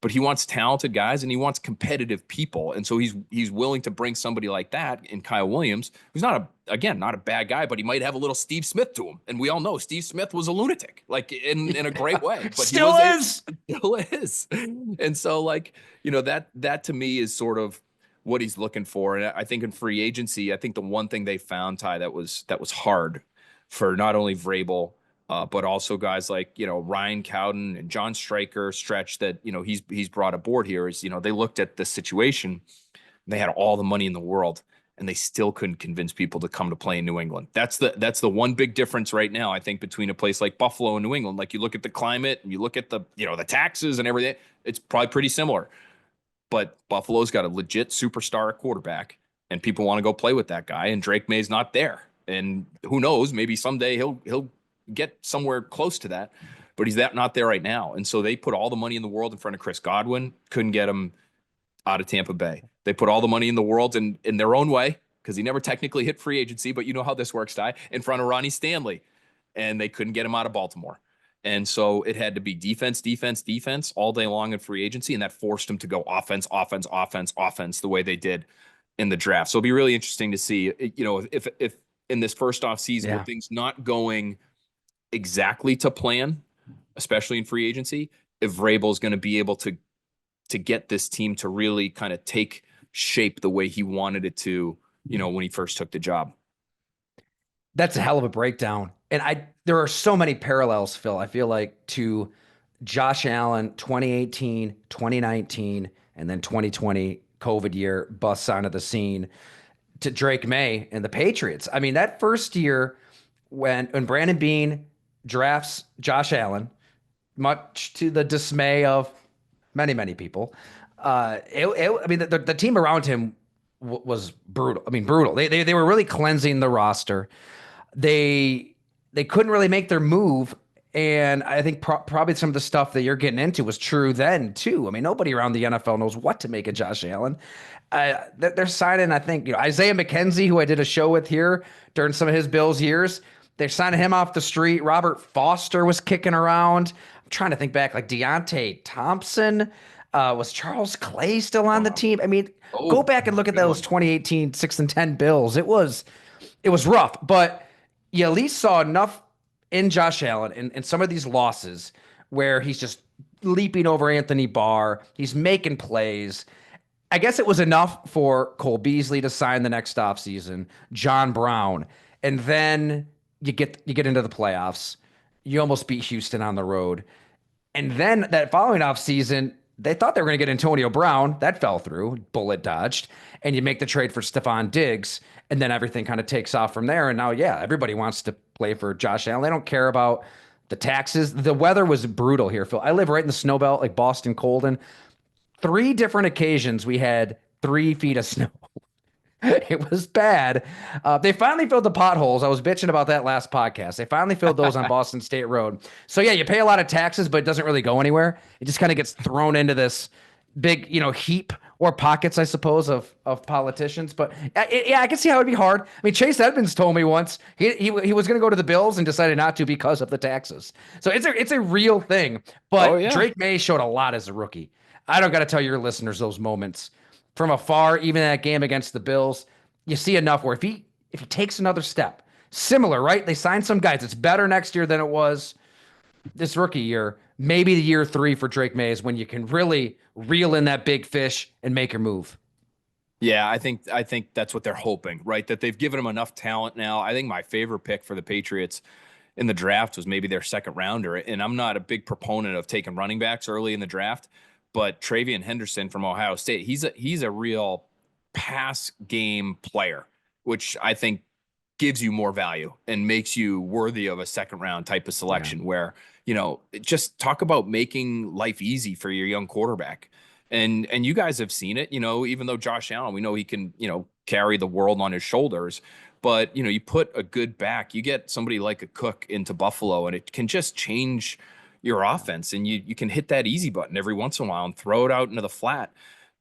Speaker 1: but he wants talented guys and he wants competitive people. And so he's willing to bring somebody like that in Kyle Williams, who's not a bad guy, but he might have a little Steve Smith to him. And we all know Steve Smith was a lunatic, like in a great way, but
Speaker 2: Still is.
Speaker 1: Still is. And so like, that to me is sort of what he's looking for. And I think in free agency, I think the one thing they found, Ty, that was hard for not only Vrabel, but also guys like, Ryan Cowden and John Stryker stretch that, he's brought aboard here is, they looked at the situation. They had all the money in the world and they still couldn't convince people to come to play in New England. That's the one big difference right now, I think, between a place like Buffalo and New England. Like, you look at the climate and you look at the taxes and everything, it's probably pretty similar. But Buffalo's got a legit superstar at quarterback, and people want to go play with that guy. And Drake May's not there. And who knows? Maybe someday he'll get somewhere close to that, but he's not there right now. And so they put all the money in the world in front of Chris Godwin. Couldn't get him out of Tampa Bay. They put all the money in the world in their own way, because he never technically hit free agency, but you know how this works, Ty, in front of Ronnie Stanley, and they couldn't get him out of Baltimore. And so it had to be defense, defense, defense all day long in free agency. And that forced them to go offense, offense, offense, offense the way they did in the draft. So it'll be really interesting to see, if in this first off season, with things not going exactly to plan, especially in free agency, if Vrabel is going to be able to get this team to really kind of take shape the way he wanted it to, when he first took the job.
Speaker 2: That's a hell of a breakdown. And there are so many parallels, Phil, I feel like, to Josh Allen, 2018, 2019, and then 2020 COVID year, busts onto the scene, to Drake Maye and the Patriots. I mean, that first year when Brandon Beane drafts Josh Allen, much to the dismay of many, many people, the team around him was brutal. I mean, brutal. They were really cleansing the roster. They couldn't really make their move. And I think probably some of the stuff that you're getting into was true then too. I mean, nobody around the NFL knows what to make of Josh Allen. They're signing, I think, Isaiah McKenzie, who I did a show with here during some of his Bills years. They're signing him off the street. Robert Foster was kicking around. I'm trying to think back, like Deontay Thompson. Was Charles Clay still on the team? I mean, go back and look at those 2018 6-10 Bills. It was rough, but you at least saw enough in Josh Allen and some of these losses where he's just leaping over Anthony Barr. He's making plays. I guess it was enough for Cole Beasley to sign the next offseason, John Brown, and then you get into the playoffs. You almost beat Houston on the road. And then that following offseason, they thought they were going to get Antonio Brown. That fell through, bullet dodged. And you make the trade for Stefon Diggs, and then everything kind of takes off from there. And now, everybody wants to play for Josh Allen. They don't care about the taxes. The weather was brutal here, Phil. I live right in the snow belt, like Boston, Colden. 3 different occasions we had 3 feet of snow. It was bad. They finally filled the potholes. I was bitching about that last podcast. They finally filled those on Boston State Road. So you pay a lot of taxes, but it doesn't really go anywhere. It just kind of gets thrown into this big, heap or pockets, I suppose, of politicians. But I can see how it'd be hard. I mean, Chase Edmonds told me once he was going to go to the Bills and decided not to because of the taxes. So it's a real thing. But Drake Maye showed a lot as a rookie. I don't got to tell your listeners those moments from afar. Even that game against the Bills, you see enough where if he takes another step, similar, right? They signed some guys. It's better next year than it was this rookie year. Maybe the year 3 for Drake Maye is when you can really reel in that big fish and make your move.
Speaker 1: Yeah, I think that's what they're hoping, right? That they've given him enough talent now. I think my favorite pick for the Patriots in the draft was maybe their second rounder. And I'm not a big proponent of taking running backs early in the draft, but Travion Henderson from Ohio State, he's a real pass game player, which I think gives you more value and makes you worthy of a second round type of selection where, just talk about making life easy for your young quarterback. And you guys have seen it, even though Josh Allen, we know he can, carry the world on his shoulders. But, you put a good back, you get somebody like a Cook into Buffalo, and it can just change your offense. And you can hit that easy button every once in a while and throw it out into the flat.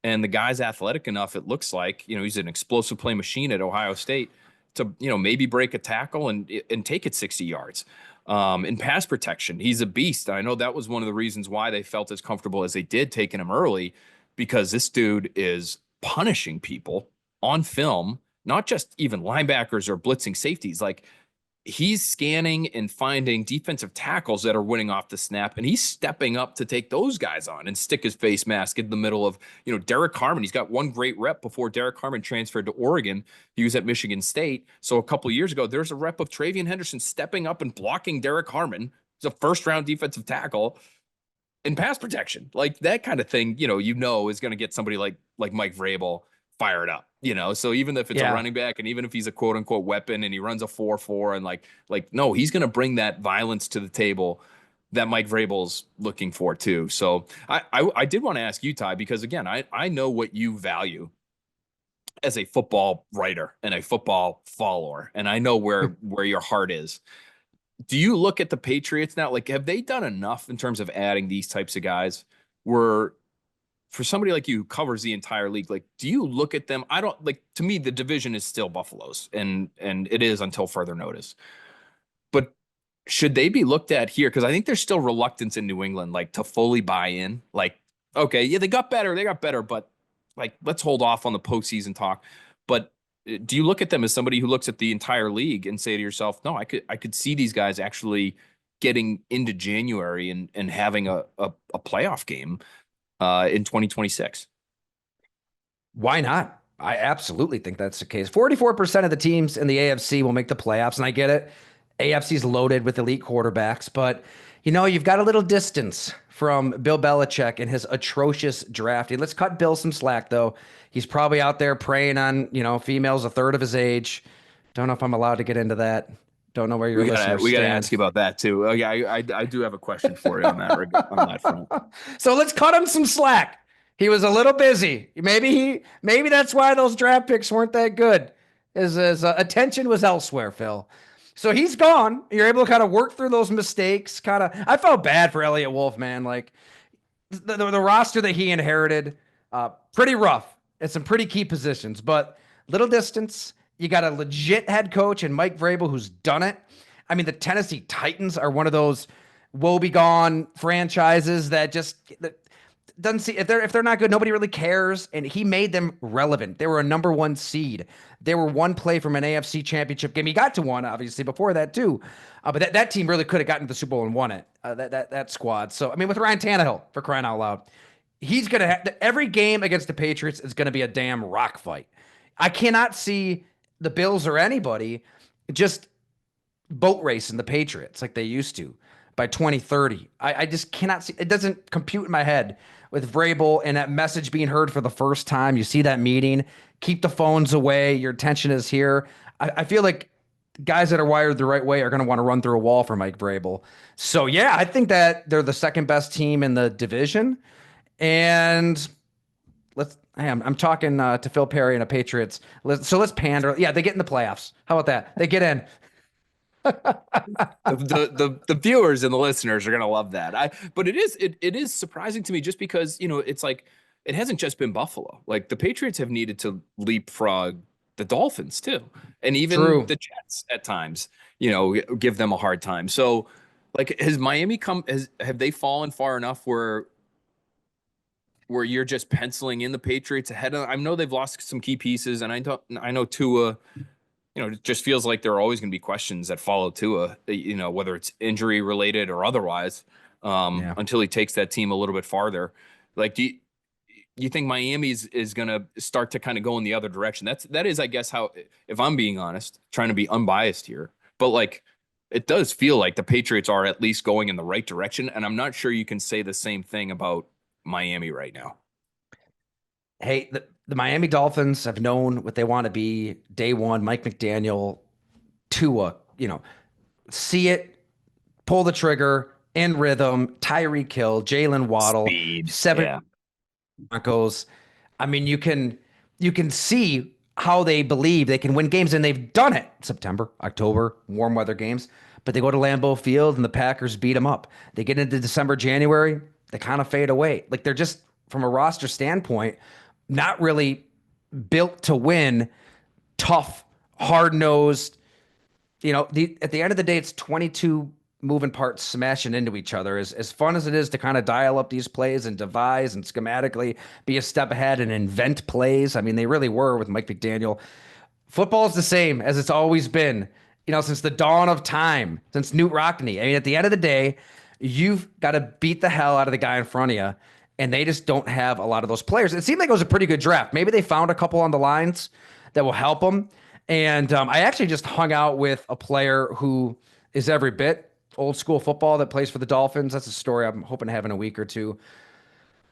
Speaker 1: And the guy's athletic enough, it looks like, he's an explosive play machine at Ohio State to, maybe break a tackle and take it 60 yards. In pass protection, he's a beast. I know that was one of the reasons why they felt as comfortable as they did taking him early, because this dude is punishing people on film, not just even linebackers or blitzing safeties. Like, he's scanning and finding defensive tackles that are winning off the snap, and he's stepping up to take those guys on and stick his face mask in the middle of, Derek Harmon. He's got one great rep before Derek Harmon transferred to Oregon. He was at Michigan State. So a couple of years ago, there's a rep of Travian Henderson stepping up and blocking Derek Harmon. He's a first-round defensive tackle in pass protection. Like, that kind of thing, is going to get somebody like Mike Vrabel fired up, so even if it's a running back, and even if he's a quote unquote weapon and he runs a 4-4, and no, he's going to bring that violence to the table that Mike Vrabel's looking for too. So I did want to ask you, Ty, because again, I know what you value as a football writer and a football follower, and I know where your heart is. Do you look at the Patriots now? Like, have they done enough in terms of adding these types of guys where, for somebody like you who covers the entire league, like, do you look at them? I don't, like, to me, the division is still Buffalo's, and it is until further notice. But should they be looked at here? Because I think there's still reluctance in New England, like, to fully buy in. Like, okay, yeah, they got better, but like, let's hold off on the postseason talk. But do you look at them as somebody who looks at the entire league and say to yourself, no, I could see these guys actually getting into January and having a playoff game in 2026?
Speaker 2: Why not? I absolutely think that's the case. 44% of the teams in the AFC will make the playoffs, and I get it. AFC's loaded with elite quarterbacks, but you've got a little distance from Bill Belichick and his atrocious drafting. Let's cut Bill some slack, though. He's probably out there preying on, females a third of his age. Don't know if I'm allowed to get into that. Don't know where your listeners
Speaker 1: we gotta
Speaker 2: stand.
Speaker 1: ask you about that too. Oh yeah, I do have a question for you on that front.
Speaker 2: So let's cut him some slack. He was a little busy. Maybe that's why those draft picks weren't that good. His attention was elsewhere, Phil. So he's gone. You're able to kind of work through those mistakes. I felt bad for Elliott Wolf, man. Like, the roster that he inherited, pretty rough at some pretty key positions, but little distance. You got a legit head coach and Mike Vrabel who's done it. I mean, the Tennessee Titans are one of those woebegone franchises that doesn't see, if they're not good, nobody really cares. And he made them relevant. They were a number one seed. They were one play from an AFC championship game. He got to one, obviously, before that too. But that team really could have gotten to the Super Bowl and won it. That squad. So, I mean, with Ryan Tannehill, for crying out loud, he's going to have every game against the Patriots is going to be a damn rock fight. I cannot see the Bills or anybody just boat racing the Patriots like they used to by 2030. I just cannot see. It doesn't compute in my head with Vrabel and that message being heard for the first time. You see that meeting, keep the phones away. Your attention is here. I feel like guys that are wired the right way are going to want to run through a wall for Mike Vrabel. So yeah, I think that they're the second best team in the division. And I'm talking to Phil Perry and the Patriots. So let's pander. Yeah, they get in the playoffs. How about that? They get in.
Speaker 1: The viewers and the listeners are gonna love that. But it is surprising to me, just because it's like, it hasn't just been Buffalo. Like, the Patriots have needed to leapfrog the Dolphins too, and even the Jets at times, give them a hard time. So, like, has Miami have they fallen far enough where you're just penciling in the Patriots ahead of? I know they've lost some key pieces, and I know Tua. It just feels like there are always going to be questions that follow Tua, whether it's injury related or otherwise, until he takes that team a little bit farther. Like, do you think Miami is going to start to kind of go in the other direction? That is, I guess, how, if I'm being honest, trying to be unbiased here, but like, it does feel like the Patriots are at least going in the right direction. And I'm not sure you can say the same thing about Miami right now.
Speaker 2: Hey, the Miami Dolphins have known what they want to be day one. Mike McDaniel, Tua, see it, pull the trigger, in rhythm, Tyreek Hill, Jalen Waddle,
Speaker 1: Speed.
Speaker 2: Broncos. I mean, you can see how they believe they can win games, and they've done it. September, October, warm weather games, but they go to Lambeau Field and the Packers beat them up. They get into December, January, they kind of fade away. Like they're just from a roster standpoint, not really built to win. Tough, hard nosed. At the end of the day, it's 22 moving parts smashing into each other. As fun as it is to kind of dial up these plays and devise and schematically be a step ahead and invent plays. I mean, they really were with Mike McDaniel. Football is the same as it's always been, since the dawn of time, since Newt Rockne. I mean, at the end of the day, you've got to beat the hell out of the guy in front of you. And they just don't have a lot of those players. It seemed like it was a pretty good draft. Maybe they found a couple on the lines that will help them. And I actually just hung out with a player who is every bit old school football that plays for the Dolphins. That's a story I'm hoping to have in a week or two.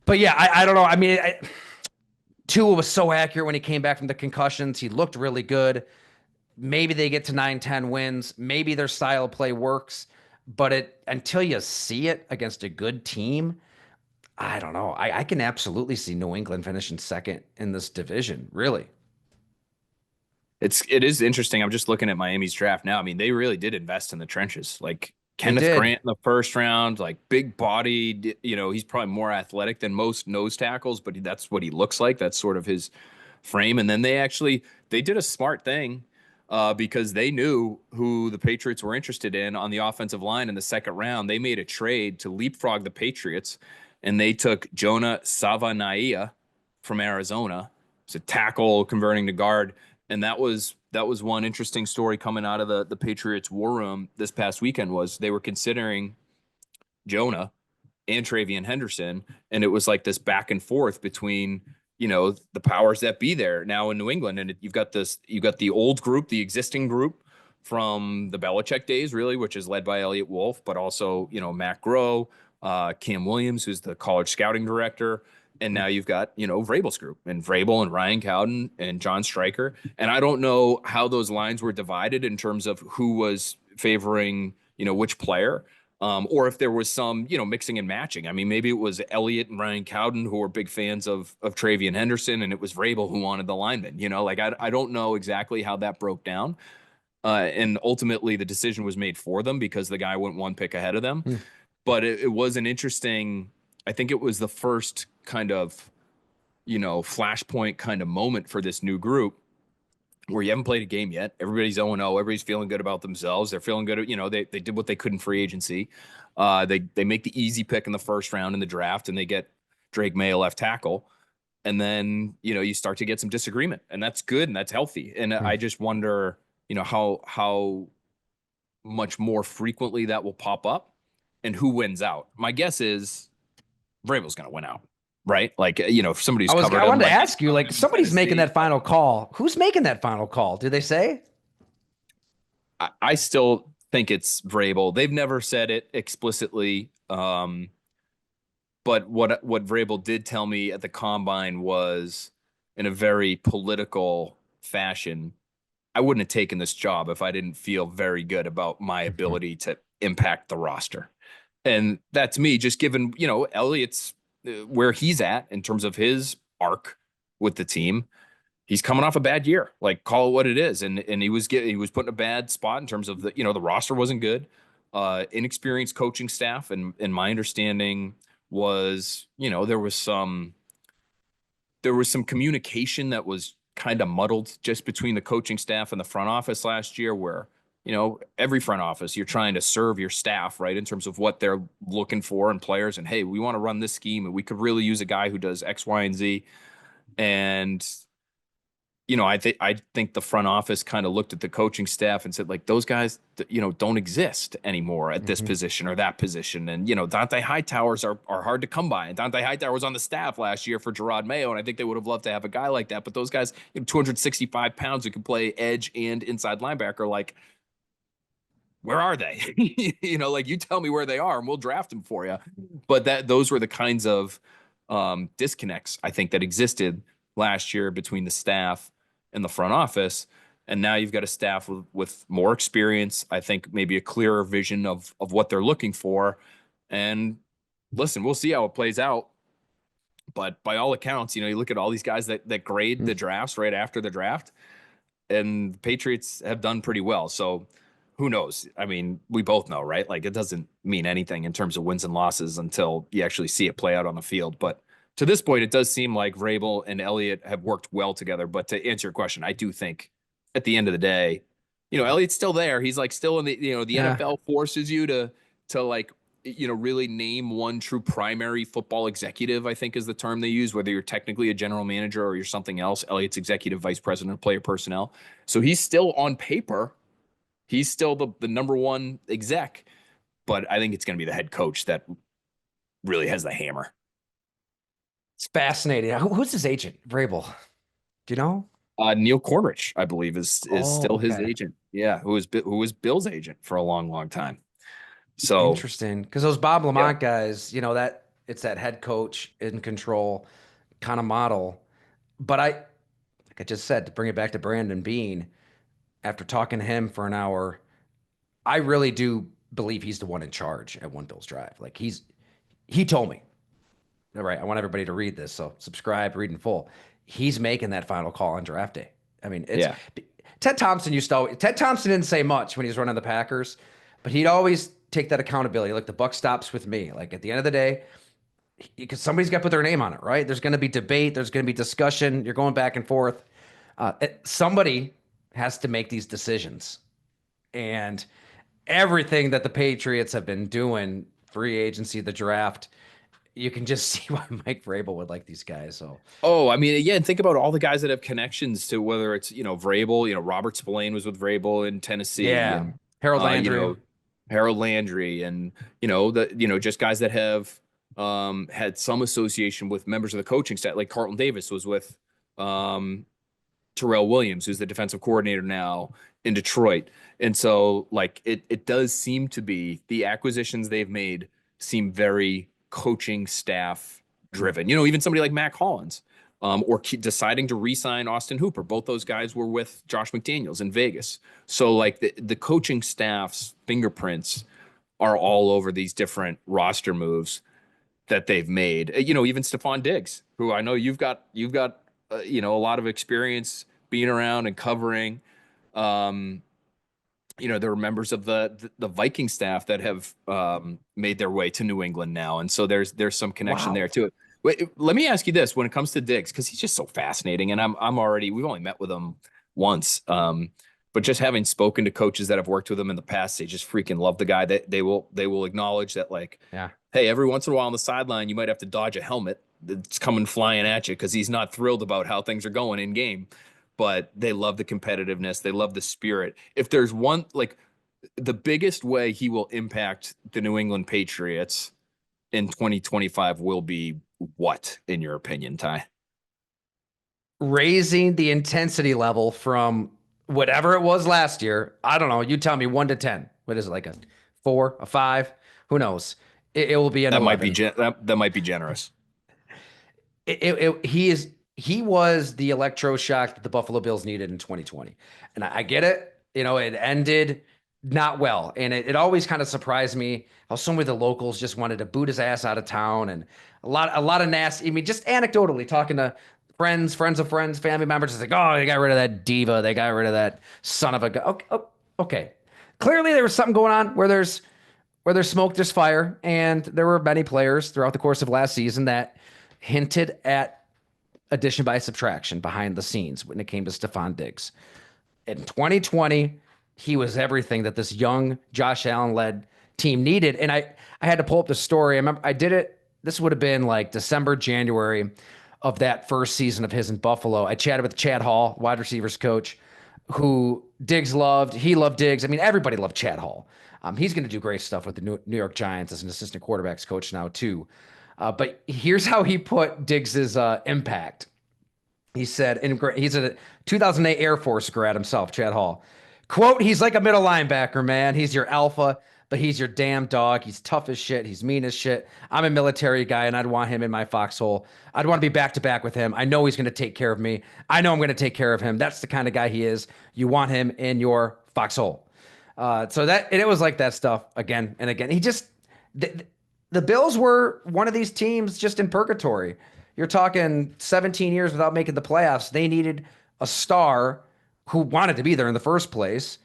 Speaker 2: But yeah, I don't know. I mean, Tua was so accurate when he came back from the concussions. He looked really good. Maybe they get to 9-10 wins. Maybe their style of play works. But until you see it against a good team, I don't know. I can absolutely see New England finishing second in this division, really.
Speaker 1: It is interesting. I'm just looking at Miami's draft now. I mean, they really did invest in the trenches. Like
Speaker 2: They
Speaker 1: Kenneth
Speaker 2: did.
Speaker 1: Grant in the first round, like big bodied, he's probably more athletic than most nose tackles, but that's what he looks like. That's sort of his frame. And then they did a smart thing because they knew who the Patriots were interested in on the offensive line in the second round. They made a trade to leapfrog the Patriots, and they took Jonah Savanaia from Arizona. It's a tackle converting to guard, and that was one interesting story coming out of the Patriots war room this past weekend. Was they were considering Jonah and Travion Henderson, and it was like this back and forth between the powers that be there now in New England. And you've got the old group, the existing group from the Belichick days, really, which is led by Elliott Wolf, but also Matt Groh, Cam Williams, who's the college scouting director. And now you've got, Vrabel's group and Vrabel and Ryan Cowden and John Stryker. And I don't know how those lines were divided in terms of who was favoring, which player, or if there was some, mixing and matching. I mean, maybe it was Elliott and Ryan Cowden who were big fans of Travion Henderson, and it was Vrabel who wanted the lineman. Like I don't know exactly how that broke down. And ultimately, the decision was made for them because the guy went one pick ahead of them.
Speaker 2: Hmm.
Speaker 1: But it was an interesting. I think it was the first kind of, flashpoint kind of moment for this new group where you haven't played a game yet. Everybody's 0-0. Everybody's feeling good about themselves. They're feeling good. They did what they could in free agency. They make the easy pick in the first round in the draft, and they get Drake Maye left tackle. And then, you start to get some disagreement, and that's good and that's healthy. And
Speaker 2: Hmm.
Speaker 1: I just wonder, how much more frequently that will pop up and who wins out. My guess is Vrabel's going to win out, right? Like, if somebody who's covered
Speaker 2: I
Speaker 1: him,
Speaker 2: wanted to
Speaker 1: like
Speaker 2: ask you, like somebody's making that final call. Who's making that final call? Do they say?
Speaker 1: I still think it's Vrabel. They've never said it explicitly. But what Vrabel did tell me at the combine was in a very political fashion, I wouldn't have taken this job if I didn't feel very good about my
Speaker 2: Mhm.
Speaker 1: ability to impact the roster. And that's me just given, Elliott's where he's at in terms of his arc with the team. He's coming off a bad year, like call it what it is. And he was put in a bad spot in terms of the roster wasn't good. Inexperienced coaching staff. And my understanding was, there was some communication that was kind of muddled just between the coaching staff and the front office last year, where every front office, you're trying to serve your staff, right, in terms of what they're looking for in players. And hey, we want to run this scheme, and we could really use a guy who does X, Y, and Z. And I think the front office kind of looked at the coaching staff and said, like, those guys, don't exist anymore at this
Speaker 2: Mhm.
Speaker 1: position or that position. And Dante Hightowers are hard to come by. And Dante Hightower was on the staff last year for Gerard Mayo, and I think they would have loved to have a guy like that. But those guys, 265 pounds, who can play edge and inside linebacker, like, where are they? Like, you tell me where they are, and we'll draft them for you. But those were the kinds of disconnects I think that existed last year between the staff and the front office. And now you've got a staff with more experience. I think maybe a clearer vision of what they're looking for. And listen, we'll see how it plays out. But by all accounts, you look at all these guys that grade the drafts right after the draft, and the Patriots have done pretty well. So who knows? I mean, we both know, right? Like it doesn't mean anything in terms of wins and losses until you actually see it play out on the field. But to this point, it does seem like Vrabel and Elliott have worked well together. But to answer your question, I do think at the end of the day, Elliott's still there. He's like still in the
Speaker 2: Yeah.
Speaker 1: NFL forces you to like, really name one true primary football executive, I think is the term they use, whether you're technically a general manager or you're something else. Elliott's executive vice president of player personnel. So he's still on paper. He's still the number one exec, but I think it's going to be the head coach that really has the hammer.
Speaker 2: It's fascinating. Who's his agent? Vrabel. Do you know?
Speaker 1: Neil Cornrich, I believe, is
Speaker 2: Oh,
Speaker 1: still his
Speaker 2: okay.
Speaker 1: agent. Yeah, who was Bill's agent for a long, long time. So
Speaker 2: Interesting. Because those Bob
Speaker 1: yeah,
Speaker 2: Lamont guys, that it's that head coach in control kind of model. But like I just said, to bring it back to Brandon Beane, after talking to him for an hour, I really do believe he's the one in charge at One Bills Drive. Like he told me, all right, I want everybody to read this. So subscribe, read in full. He's making that final call on draft day. I mean, it's
Speaker 1: yeah.
Speaker 2: Ted Thompson Ted Thompson didn't say much when he was running the Packers, but he'd always take that accountability. Like the buck stops with me. Like at the end of the day, because somebody's got to put their name on it, right? There's going to be debate. There's going to be discussion. You're going back and forth. Somebody has to make these decisions. And everything that the Patriots have been doing, free agency, the draft, you can just see why Mike Vrabel would like these guys. So
Speaker 1: Oh, I mean, yeah, and think about all the guys that have connections to whether it's, Vrabel, Robert Spillane was with Vrabel in Tennessee
Speaker 2: yeah,
Speaker 1: and
Speaker 2: Harold
Speaker 1: uh, you
Speaker 2: Landry.
Speaker 1: know, Harold Landry and, just guys that have had some association with members of the coaching staff, like Carlton Davis was with um Terrell Williams, who's the defensive coordinator now in Detroit. And so like it does seem to be the acquisitions they've made seem very coaching staff driven. Even somebody like Mack Hollins, or deciding to re-sign Austin Hooper. Both those guys were with Josh McDaniels in Vegas. So like the coaching staff's fingerprints are all over these different roster moves that they've made. Even Stefon Diggs, who I know you've got a lot of experience being around and covering. Um, there are members of the Viking staff that have made their way to New England now, and so there's some connection
Speaker 2: Wow.
Speaker 1: there too. Wait, let me ask you this: when it comes to Diggs, because he's just so fascinating, and we've only met with him once, but just having spoken to coaches that have worked with him in the past, they just freaking love the guy. That they will acknowledge that, like,
Speaker 2: Yeah.
Speaker 1: hey, every once in a while on the sideline, you might have to dodge a helmet that's coming flying at you because he's not thrilled about how things are going in game. But they love the competitiveness. They love the spirit. If there's one, like, the biggest way he will impact the New England Patriots in 2025 will be what, in your opinion, Ty?
Speaker 2: Raising the intensity level from whatever it was last year. I don't know. You tell me 1 to 10. What is it, like a 4, a 5? Who knows? It will be an
Speaker 1: That might be
Speaker 2: 11.
Speaker 1: that might be generous.
Speaker 2: He was the electroshock that the Buffalo Bills needed in 2020. And I get it. It ended not well. And it always kind of surprised me how so many of the locals just wanted to boot his ass out of town, and a lot of nasty. I mean, just anecdotally talking to friends of friends, family members, it's like, oh, they got rid of that diva. They got rid of that son of a gun. Okay, okay. Clearly there was something going on where there's smoke, there's fire. And there were many players throughout the course of last season that hinted at addition by subtraction behind the scenes when it came to Stefon Diggs. In 2020, he was everything that this young Josh Allen led team needed. And I had to pull up the story. I remember I did it. This would have been like December, January of that first season of his in Buffalo. I chatted with Chad Hall, wide receivers coach, who Diggs loved. He loved Diggs. I mean, everybody loved Chad Hall. He's going to do great stuff with the New York Giants as an assistant quarterbacks coach now, too. But here's how he put Diggs's impact. He said, he's a 2008 Air Force grad himself, Chad Hall. Quote, he's like a middle linebacker, man. He's your alpha, but he's your damn dog. He's tough as shit. He's mean as shit. I'm a military guy, and I'd want him in my foxhole. I'd want to be back to back with him. I know he's going to take care of me. I know I'm going to take care of him. That's the kind of guy he is. You want him in your foxhole. And it was like that stuff again and again. The Bills were one of these teams just in purgatory. You're talking 17 years without making the playoffs. They needed a star who wanted to be there in the first place,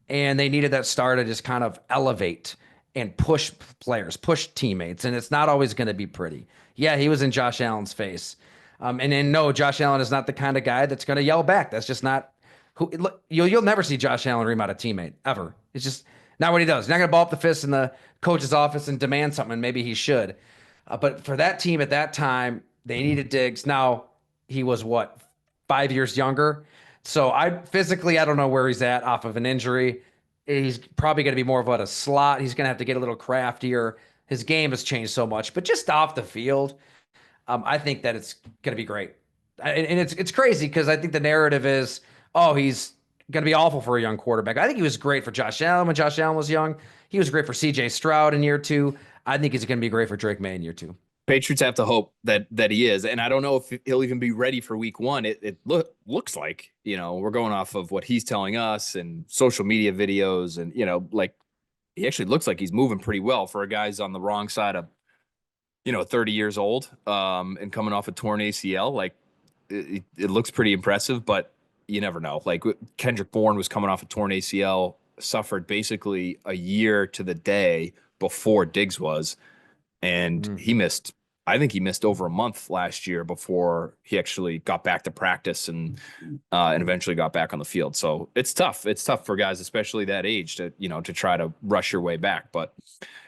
Speaker 2: and they needed that star to just kind of elevate and push players, push teammates, and it's not always going to be pretty. Yeah, he was in Josh Allen's face, and then no, Josh Allen is not the kind of guy that's going to yell back. That's just not who. Look, you'll never see Josh Allen ream out a teammate ever. It's just not what he does. He's not going to ball up the fist in the coach's office and demand something. And maybe he should, but for that team at that time, they needed Diggs. Now he was what, 5 years younger. So I don't know where he's at off of an injury. He's probably going to be more of a slot. He's going to have to get a little craftier. His game has changed so much, but just off the field, I think that it's going to be great. And it's crazy because I think the narrative is, oh, he's going to be awful for a young quarterback. I think he was great for Josh Allen when Josh Allen was young. He was great for C.J. Stroud in year 2. I think he's going to be great for Drake Maye in year 2.
Speaker 1: Patriots have to hope that he is, and I don't know if he'll even be ready for week 1. It looks like, we're going off of what he's telling us and social media videos, and like he actually looks like he's moving pretty well for a guy's on the wrong side of 30 years old, and coming off a torn ACL. Like it looks pretty impressive, but you never know. Like Kendrick Bourne was coming off a torn ACL, suffered basically a year to the day before Diggs was. And I think he missed over a month last year before he actually got back to practice and eventually got back on the field. So it's tough. It's tough for guys, especially that age, to try to rush your way back. But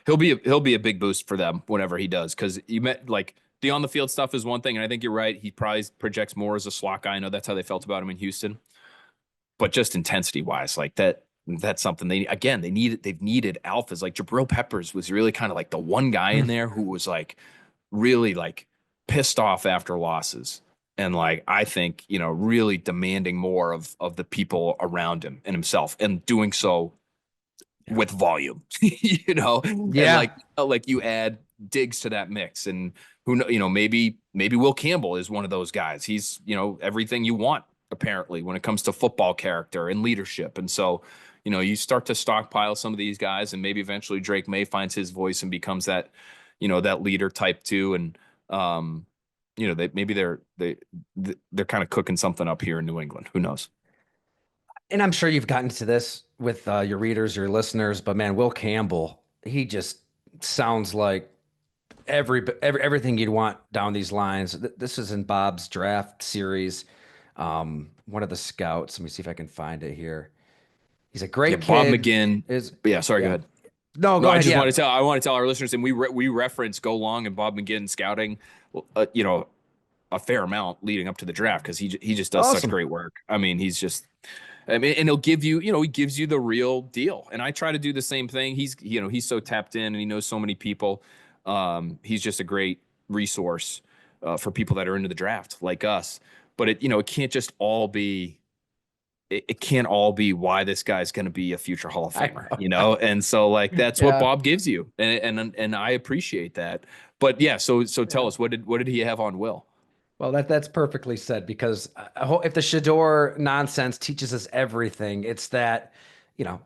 Speaker 1: he'll be a big boost for them whenever he does. Because like the on the field stuff is one thing, and I think you're right. He probably projects more as a slot guy. I know that's how they felt about him in Houston. But just intensity wise, like that. That's something they've needed alphas. Like Jabril Peppers was really kind of like the one guy in there who was like really like pissed off after losses. And like, I think, really demanding more of the people around him and himself, and doing so with volume,
Speaker 2: Yeah.
Speaker 1: and like you add Diggs to that mix, and who know, maybe Will Campbell is one of those guys. He's, everything you want apparently when it comes to football character and leadership. And so, you start to stockpile some of these guys, and maybe eventually Drake Maye finds his voice and becomes that, that leader type too. And, they're kind of cooking something up here in New England. Who knows?
Speaker 2: And I'm sure you've gotten to this with your readers, your listeners, but man, Will Campbell, he just sounds like everything you'd want down these lines. This is in Bob's draft series. One of the scouts. Let me see if I can find it here. He's a great kid.
Speaker 1: Bob McGinn
Speaker 2: Go
Speaker 1: ahead.
Speaker 2: No, go ahead.
Speaker 1: I want to tell our listeners, and we reference Go Long and Bob McGinn scouting, a fair amount leading up to the draft, because he just does such great work. I mean, and he'll give you, he gives you the real deal. And I try to do the same thing. He's so tapped in, and he knows so many people. He's just a great resource for people that are into the draft like us. But it can't just all be. It can't all be why this guy's going to be a future Hall of Famer, And so like, that's what Bob gives you. And I appreciate that. But yeah, so tell us, what did he have on Will?
Speaker 2: Well, that's perfectly said, because if the Shador nonsense teaches us everything, it's that,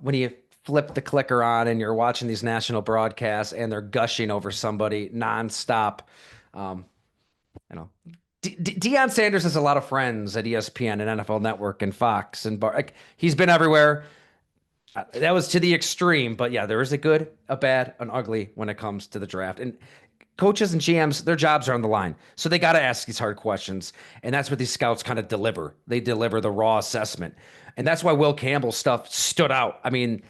Speaker 2: when you flip the clicker on and you're watching these national broadcasts and they're gushing over somebody nonstop, Deion Sanders has a lot of friends at ESPN and NFL Network and Fox and he's been everywhere. That was to the extreme, but yeah, there is a good, a bad, an ugly when it comes to the draft. And coaches and GMs, their jobs are on the line, so they got to ask these hard questions, and that's what these scouts kind of deliver. They deliver the raw assessment, and that's why Will Campbell stuff stood out. I mean,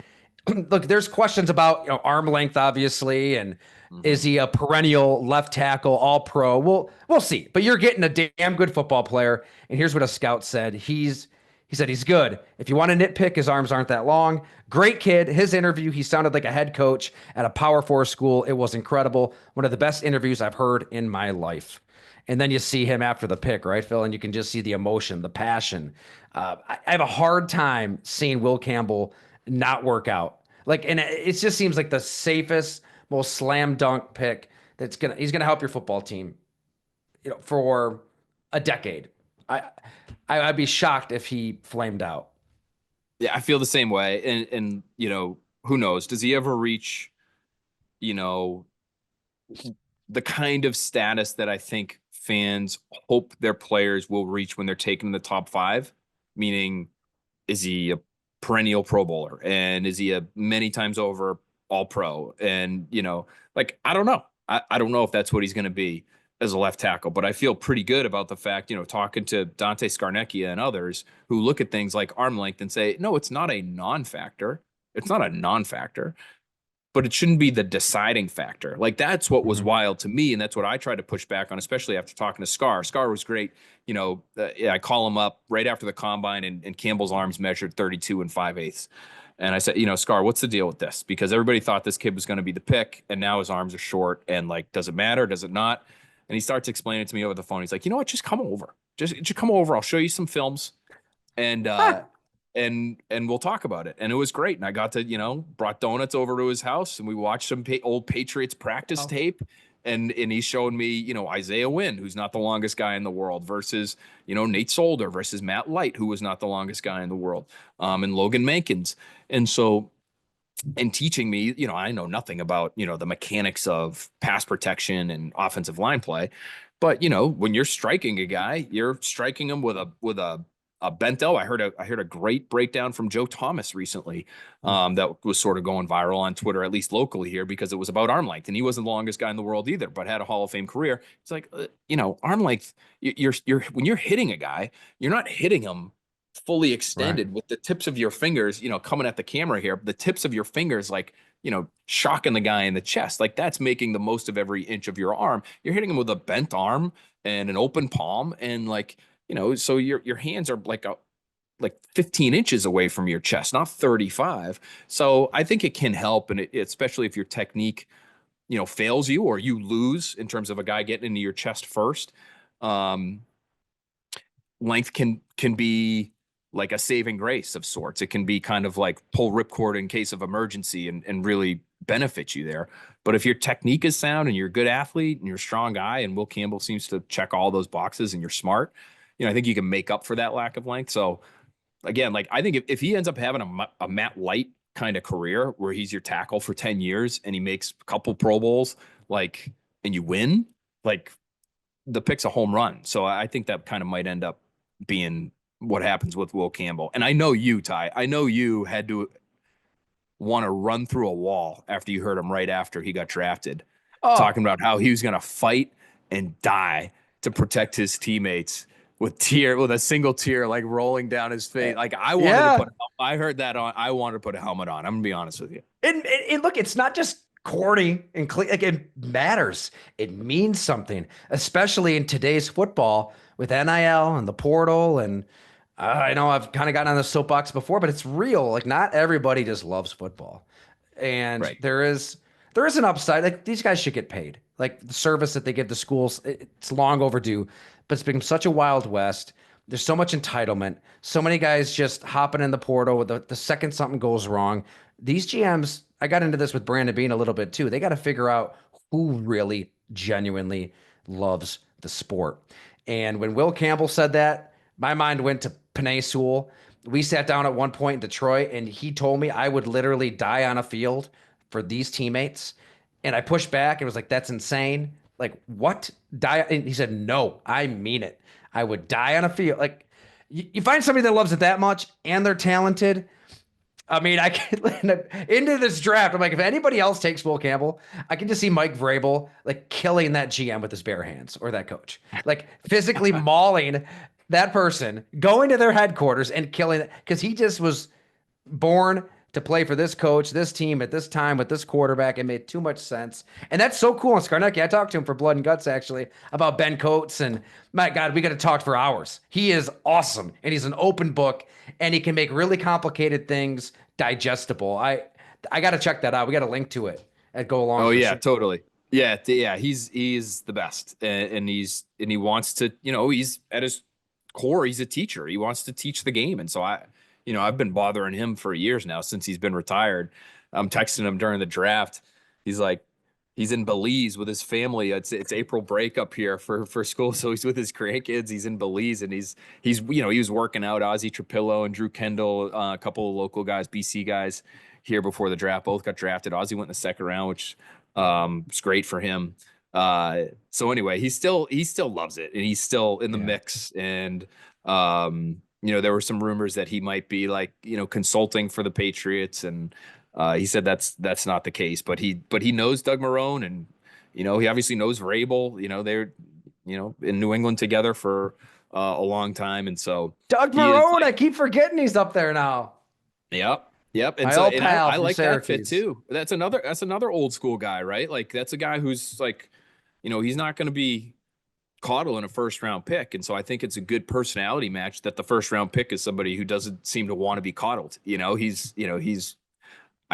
Speaker 2: look, there's questions about arm length, obviously, and is he a perennial left tackle, all pro? We'll see. But you're getting a damn good football player. And here's what a scout said. He said he's good. If you want to nitpick, his arms aren't that long. Great kid. His interview, he sounded like a head coach at a Power 4 school. It was incredible. One of the best interviews I've heard in my life. And then you see him after the pick, right, Phil? And you can just see the emotion, the passion. I have a hard time seeing Will Campbell not work out. And it just seems like the safest, most slam dunk pick he's gonna help your football team, for a decade. I'd be shocked if he flamed out.
Speaker 1: Yeah, I feel the same way. And who knows? Does he ever reach, the kind of status that I think fans hope their players will reach when they're taken in the top five, meaning is he a perennial Pro Bowler and is he a many times over All Pro? And like I don't know. I don't know if that's what he's going to be as a left tackle, but I feel pretty good about the fact, talking to Dante Scarnecchia and others who look at things like arm length and say, no, it's not a non-factor. It's not a non-factor, but it shouldn't be the deciding factor. Like that's what was wild to me. And that's what I tried to push back on, especially after talking to Scar. Scar was great. I call him up right after the combine and Campbell's arms measured 32 and 5/8. And I said, Scar, what's the deal with this? Because everybody thought this kid was going to be the pick and now his arms are short and like, does it matter? Does it not? And he starts explaining it to me over the phone. He's like, you know what? Just come over. Just come over. I'll show you some films. And and we'll talk about it. And it was great. And I got to, brought donuts over to his house and we watched some old Patriots practice tape. And he showed me, Isaiah Wynn, who's not the longest guy in the world, versus, Nate Solder versus Matt Light, who was not the longest guy in the world, and Logan Mankins. And so, and teaching me, I know nothing about, the mechanics of pass protection and offensive line play. But, when you're striking a guy, you're striking him with a bent elbow. I heard a great breakdown from Joe Thomas recently that was sort of going viral on Twitter, at least locally here, because it was about arm length, and he wasn't the longest guy in the world either, but had a Hall of Fame career. It's like, arm length. You're when you're hitting a guy, you're not hitting him fully extended with the tips of your fingers, coming at the camera here, the tips of your fingers, like, shocking the guy in the chest. Like that's making the most of every inch of your arm. You're hitting him with a bent arm and an open palm, and like. So your hands are like 15 inches away from your chest, not 35. So I think it can help, and especially if your technique, fails you or you lose in terms of a guy getting into your chest first. Length can be like a saving grace of sorts. It can be kind of like pull ripcord in case of emergency and really benefit you there. But if your technique is sound and you're a good athlete and you're a strong guy, and Will Campbell seems to check all those boxes, and you're smart, I think you can make up for that lack of length. So again, like I think if he ends up having a Matt Light kind of career where he's your tackle for 10 years and he makes a couple Pro Bowls, like, and you win, like the pick's a home run. So I think that kind of might end up being what happens with Will Campbell. And I know you, Ty, I know you had to want to run through a wall after you heard him right after he got drafted, talking about how he was going to fight and die to protect his teammates. With a single tear like rolling down his face. Like I heard that I wanted to put a helmet on. I'm gonna be honest with you.
Speaker 2: And look, it's not just corny and clean. Like it matters. It means something, especially in today's football with NIL and the portal. And I know I've kind of gotten on the soapbox before, but it's real. Like not everybody just loves football, and there is an upside. Like these guys should get paid. Like the service that they give to schools, it's long overdue. But it's become such a wild west. There's so much entitlement. So many guys just hopping in the portal the second something goes wrong. These GMs, I got into this with Brandon Beane a little bit too. They got to figure out who really genuinely loves the sport. And when Will Campbell said that, my mind went to Penei Sewell. We sat down at one point in Detroit, and he told me I would literally die on a field for these teammates. And I pushed back and was like, that's insane. Like, what? Die? And he said, no, I mean it. I would die on a field. Like, you find somebody that loves it that much and they're talented. I mean, I can into this draft. I'm like, if anybody else takes Will Campbell, I can just see Mike Vrabel like killing that GM with his bare hands, or that coach, like physically mauling that person, going to their headquarters and killing it, because he just was born to play for this coach, this team at this time with this quarterback. It made too much sense. And that's so cool on Scarnecchia. I talked to him for Blood and Guts, actually, about Ben Coates. And my God, we got to talk for hours. He is awesome. And he's an open book. And he can make really complicated things digestible. I got to check that out. We got a link to it at Go Along.
Speaker 1: Oh, yeah, totally. Yeah. He's the best. And he wants to, he's at his core, he's a teacher. He wants to teach the game. And so I've been bothering him for years now since he's been retired. I'm texting him during the draft. He's like, he's in Belize with his family. It's April break up here for school. So he's with his grandkids. He's in Belize, and he's he was working out. Ozzie Trapillo and Drew Kendall, a couple of local guys, BC guys here before the draft, both got drafted. Ozzie went in the second round, which was great for him. So anyway, he still loves it, and he's still in the
Speaker 2: Yeah.
Speaker 1: mix. And there were some rumors that he might be like, consulting for the Patriots, and he said that's not the case. But he knows Doug Marrone, and he obviously knows Vrabel. They're in New England together for a long time, and so
Speaker 2: Doug
Speaker 1: he is
Speaker 2: Marrone,
Speaker 1: like,
Speaker 2: I keep forgetting he's up there now.
Speaker 1: yep. Yep. And
Speaker 2: My
Speaker 1: so,
Speaker 2: old
Speaker 1: and I,
Speaker 2: pal
Speaker 1: I
Speaker 2: from
Speaker 1: like that fit
Speaker 2: Syracuse.
Speaker 1: too. That's another old school guy, right? Like that's a guy who's like, he's not going to be coddling a first round pick. And so I think it's a good personality match that the first round pick is somebody who doesn't seem to want to be coddled. I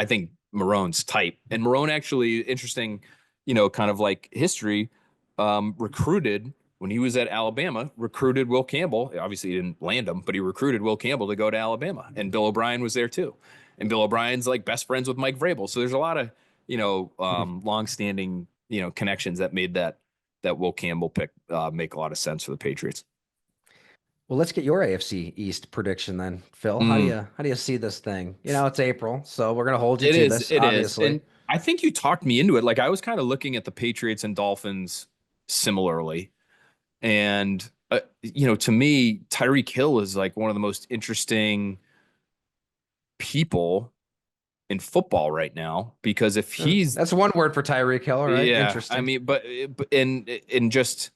Speaker 1: think Marrone's type. And Marrone actually, interesting, kind of like history, recruited when he was at Alabama, recruited Will Campbell. Obviously, he didn't land him, but he recruited Will Campbell to go to Alabama. And Bill O'Brien was there too. And Bill O'Brien's like best friends with Mike Vrabel. So there's a lot of, long-standing, connections that made that Will Campbell pick make a lot of sense for the Patriots.
Speaker 2: Well, let's get your AFC East prediction then, Phil. How do
Speaker 1: Mm.
Speaker 2: you see this thing? It's April, so we're gonna hold you
Speaker 1: It
Speaker 2: to
Speaker 1: is.
Speaker 2: this,
Speaker 1: It is.
Speaker 2: obviously.
Speaker 1: And I think you talked me into it. Like I was kind of looking at the Patriots and Dolphins similarly. And, to me, Tyreek Hill is like one of the most interesting people in football right now because if he's,
Speaker 2: That's one word for Tyreek Hill, all right?
Speaker 1: yeah, I
Speaker 2: Interesting.
Speaker 1: mean, but and just,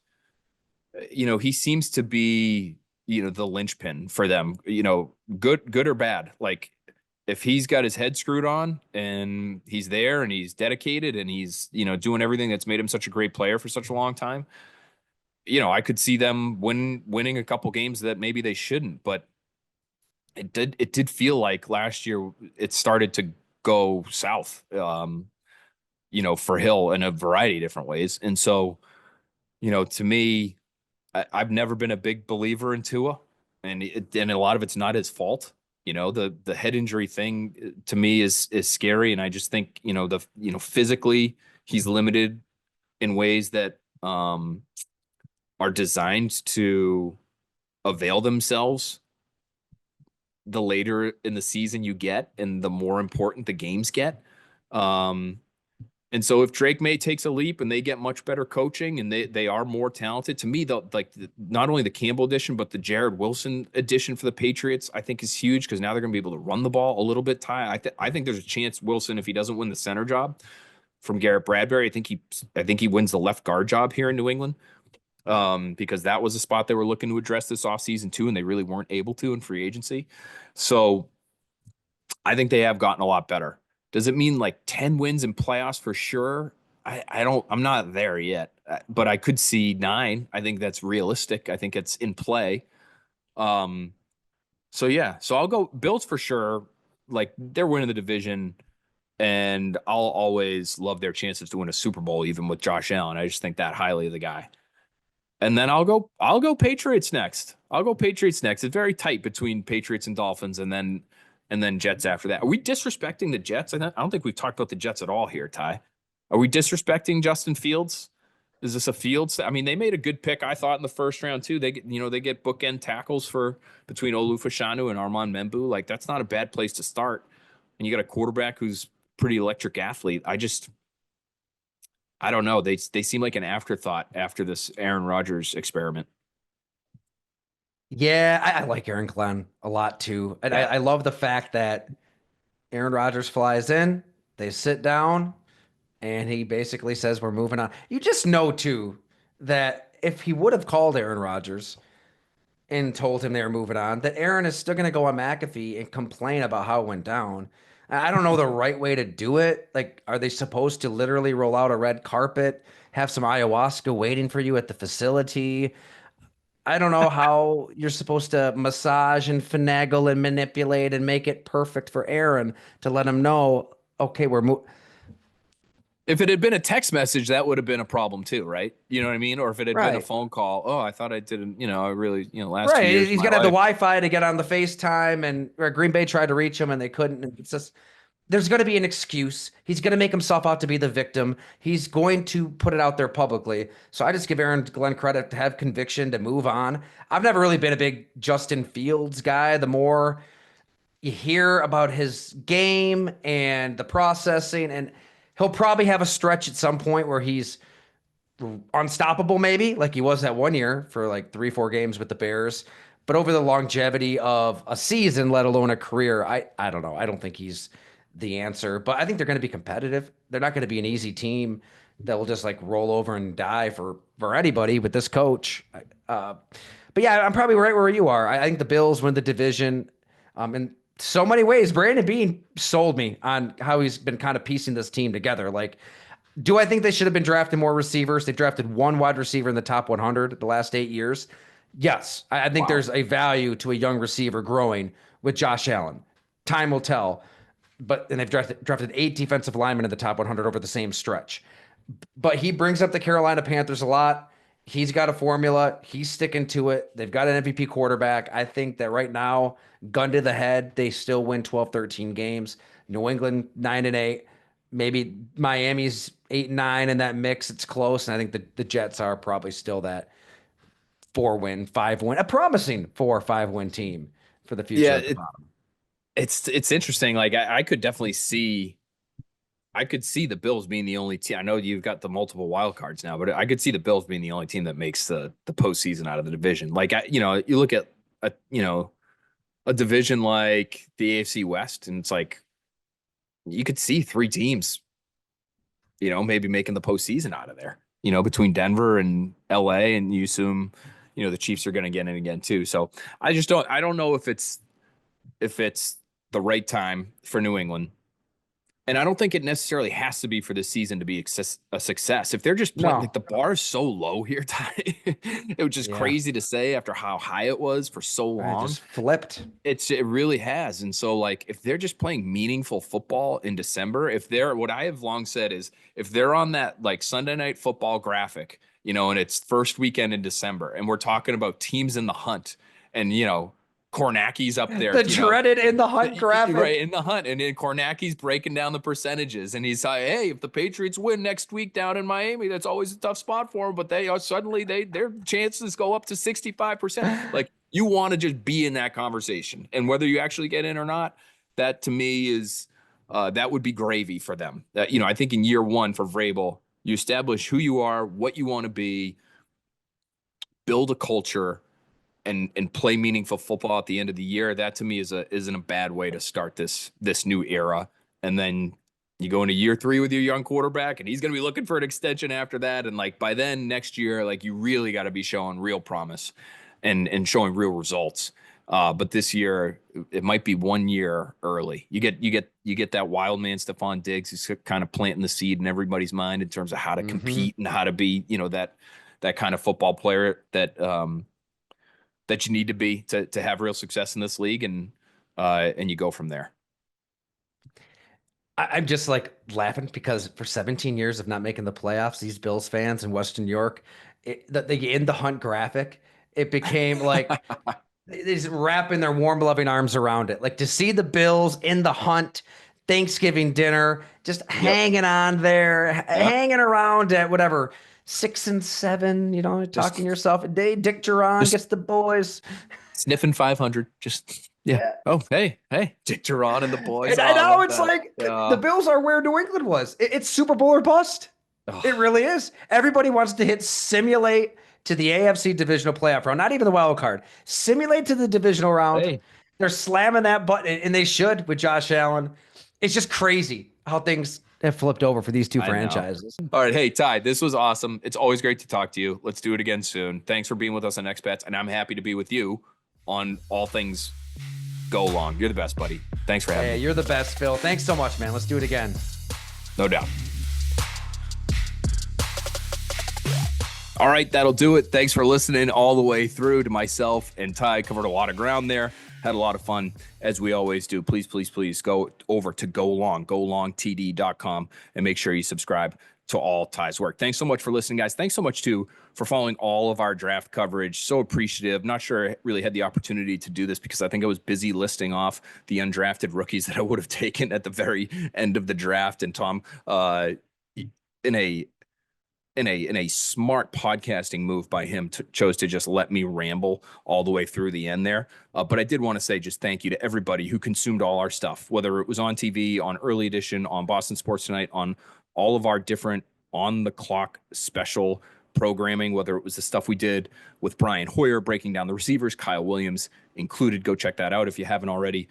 Speaker 1: he seems to be, the linchpin for them, good or bad. Like if he's got his head screwed on and he's there and he's dedicated and he's, doing everything that's made him such a great player for such a long time, I could see them winning a couple games that maybe they shouldn't, but it did feel like last year it started to go south, for Hill in a variety of different ways. And so, to me, I've never been a big believer in Tua, and a lot of it's not his fault. The head injury thing to me is scary, and I just think, physically he's limited in ways that are designed to avail themselves the later in the season you get and the more important the games get. Um, and so if Drake May takes a leap and they get much better coaching and they are more talented, to me, not only the Campbell edition, but the Jared Wilson edition for the Patriots, I think is huge because now they're going to be able to run the ball a little bit. I think there's a chance Wilson, if he doesn't win the center job from Garrett Bradbury, I think he wins the left guard job here in New England, because that was a spot they were looking to address this offseason too, and they really weren't able to in free agency. So I think they have gotten a lot better. Does it mean like 10 wins in playoffs for sure? I'm not there yet, but I could see 9. I think that's realistic. I think it's in play. Um, so yeah, so I'll go Bills for sure. Like they're winning the division, and I'll always love their chances to win a Super Bowl, even with Josh Allen. I just think that highly of the guy. And then I'll go Patriots next. I'll go Patriots next. It's very tight between Patriots and Dolphins, and then Jets after that. Are we disrespecting the Jets? I don't think we've talked about the Jets at all here, Ty. Are we disrespecting Justin Fields? Is this a Fields? I mean, they made a good pick, I thought, in the first round too. They get bookend tackles for between Olu Fashanu and Armand Membu. Like that's not a bad place to start. And you got a quarterback who's pretty electric athlete. I don't know. They seem like an afterthought after this Aaron Rodgers experiment.
Speaker 2: Yeah, I like Aaron Glenn a lot too. And I,
Speaker 1: Yeah.
Speaker 2: I love the fact that Aaron Rodgers flies in, they sit down, and he basically says, "We're moving on." You just know too that if he would have called Aaron Rodgers and told him they were moving on, that Aaron is still going to go on McAfee and complain about how it went down. I don't know the right way to do it. Like, are they supposed to literally roll out a red carpet, have some ayahuasca waiting for you at the facility? I don't know how you're supposed to massage and finagle and manipulate and make it perfect for Aaron to let him know, okay, we're moving.
Speaker 1: If it had been a text message, that would have been a problem too, right? You know what I mean? Or if it had been a
Speaker 2: Right.
Speaker 1: phone call, oh, I thought I didn't, I really, last 2 years
Speaker 2: Right.
Speaker 1: of
Speaker 2: He's
Speaker 1: my
Speaker 2: got to have the
Speaker 1: life.
Speaker 2: Wi-Fi to get on the FaceTime, and or Green Bay tried to reach him and they couldn't. And it's just there's going to be an excuse. He's going to make himself out to be the victim. He's going to put it out there publicly. So I just give Aaron Glenn credit to have conviction to move on. I've never really been a big Justin Fields guy. The more you hear about his game and the processing, and he'll probably have a stretch at some point where he's unstoppable, maybe like he was that one year for like 3, 4 games with the Bears. But over the longevity of a season, let alone a career, I don't know. I don't think he's the answer, but I think they're going to be competitive. They're not going to be an easy team that will just like roll over and die for anybody with this coach. But yeah, I'm probably right where you are. I think the Bills win the division. In so many ways, Brandon Beane sold me on how he's been kind of piecing this team together. Like, do I think they should have been drafting more receivers? They've drafted one wide receiver in the top 100 the last 8 years. Yes, I think
Speaker 1: Wow.
Speaker 2: there's a value to a young receiver growing with Josh Allen. Time will tell. And they've drafted 8 defensive linemen in the top 100 over the same stretch. But he brings up the Carolina Panthers a lot. He's got a formula. He's sticking to it. They've got an MVP quarterback. I think that right now, gun to the head, they still win 12, 13 games. New England 9-8. Maybe Miami's 8-9 in that mix. It's close. And I think the Jets are probably still that 4-win, 5-win, a promising 4 or 5 win team for the future
Speaker 1: Yeah,
Speaker 2: at the bottom.
Speaker 1: it's interesting. Like I could definitely see I could see the Bills being the only team. I know you've got the multiple wild cards now, but I could see the Bills being the only team that makes the postseason out of the division. Like you look at a division like the AFC West, and it's like you could see 3 teams, maybe making the postseason out of there. Between Denver and LA, and you assume, the Chiefs are going to get in again too. So I don't know if it's the right time for New England. And I don't think it necessarily has to be for this season to be a success. If they're just playing,
Speaker 2: No.
Speaker 1: like the bar is so low here, Ty, it was just
Speaker 2: Yeah.
Speaker 1: crazy to say after how high it was for so
Speaker 2: I
Speaker 1: long.
Speaker 2: just flipped.
Speaker 1: It really has. And so like if they're just playing meaningful football in December, if they're what I have long said is if they're on that like Sunday night football graphic, and it's first weekend in December, and we're talking about teams in the hunt, and Kornacki's up there,
Speaker 2: The dreaded in the hunt graphic.
Speaker 1: right in the hunt, and then Kornacki's breaking down the percentages, and he's like, "Hey, if the Patriots win next week down in Miami, that's always a tough spot for them, but they are suddenly their chances go up to 65%." Like you want to just be in that conversation, and whether you actually get in or not, that to me is that would be gravy for them. I think in year 1 for Vrabel, you establish who you are, what you want to be, build a culture, and play meaningful football at the end of the year. That to me isn't a bad way to start this new era. And then you go into year 3 with your young quarterback, and he's going to be looking for an extension after that. And like by then next year, like you really got to be showing real promise and showing real results. But this year it might be 1 year early. You get that wild man Stefon Diggs who's kind of planting the seed in everybody's mind in terms of how to compete and how to be, that kind of football player that you need to be to have real success in this league, and you go from there.
Speaker 2: I'm just like laughing because for 17 years of not making the playoffs, these Bills fans in Western New York, the in the hunt graphic, it became like they just wrapping their warm, loving arms around it. Like to see the Bills in the hunt, Thanksgiving dinner, just hanging on there, hanging around at whatever 6 and 7, talking to yourself. Dick Duran gets the boys.
Speaker 1: Sniffing 500, just yeah. Oh, hey, Dick Duran and the boys.
Speaker 2: And I know it's
Speaker 1: that.
Speaker 2: like the Bills are where New England was. It's Super Bowl or bust. It really is. Everybody wants to simulate to the AFC divisional playoff round, not even the wild card. Simulate to the divisional round.
Speaker 1: Hey.
Speaker 2: They're slamming that button, and they should with Josh Allen. It's just crazy how things have flipped over for these 2 franchises.
Speaker 1: All right. Hey, Ty, this was awesome. It's always great to talk to you. Let's do it again soon. Thanks for being with us on Expats, and I'm happy to be with you on all things Go Long. You're the best, buddy. Thanks for having me.
Speaker 2: You're the best, Phil. Thanks so much, man. Let's do it again.
Speaker 1: No doubt. All right, that'll do it. Thanks for listening all the way through to myself and Ty. Covered a lot of ground there. Had a lot of fun, as we always do. Please, please, please go over to golongtd.com and make sure you subscribe to all Ty's work. Thanks so much for listening, guys. Thanks so much, too, for following all of our draft coverage. So appreciative. Not sure I really had the opportunity to do this because I think I was busy listing off the undrafted rookies that I would have taken at the very end of the draft. And Tom, in a smart podcasting move by him, chose to just let me ramble all the way through the end there. But I did want to say just thank you to everybody who consumed all our stuff, whether it was on TV, on Early Edition, on Boston Sports Tonight, on all of our different on the clock special programming, whether it was the stuff we did with Brian Hoyer breaking down the receivers, Kyle Williams included. Go check that out if you haven't already.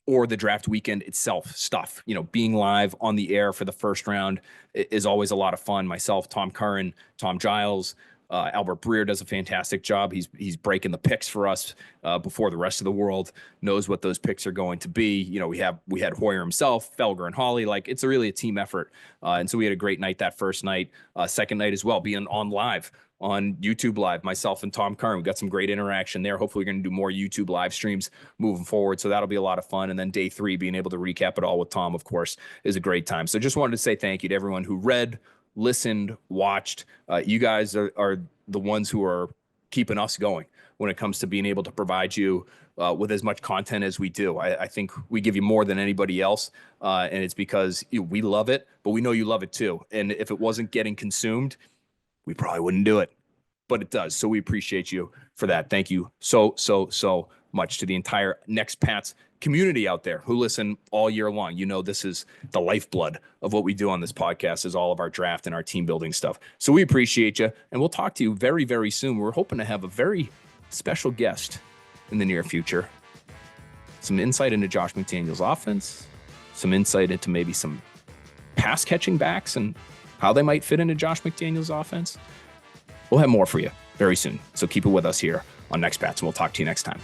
Speaker 1: Or the draft weekend itself stuff, being live on the air for the first round is always a lot of fun. Myself, Tom Curran, Tom Giles, Albert Breer does a fantastic job. He's breaking the picks for us before the rest of the world knows what those picks are going to be. We had Hoyer himself, Felger and Hawley. Like, it's really a team effort. And so we had a great night that first night. Second night as well, being on live on YouTube Live, myself and Tom Curran. We got some great interaction there. Hopefully we're going to do more YouTube live streams moving forward. So that'll be a lot of fun. And then day 3, being able to recap it all with Tom, of course, is a great time. So just wanted to say thank you to everyone who read, listened, watched. You guys are the ones who are keeping us going when it comes to being able to provide you with as much content as we do. I think we give you more than anybody else. And it's because we love it, but we know you love it too. And if it wasn't getting consumed, we probably wouldn't do it, but it does. So we appreciate you for that. Thank you so much to the entire Next Pats community out there who listen all year long. This is the lifeblood of what we do on this podcast, is all of our draft and our team building stuff. So we appreciate you, and we'll talk to you very, very soon. We're hoping to have a very special guest in the near future. Some insight into Josh McDaniels' offense, some insight into maybe some pass catching backs and how they might fit into Josh McDaniels' offense. We'll have more for you very soon. So keep it with us here on Next Pats, and we'll talk to you next time.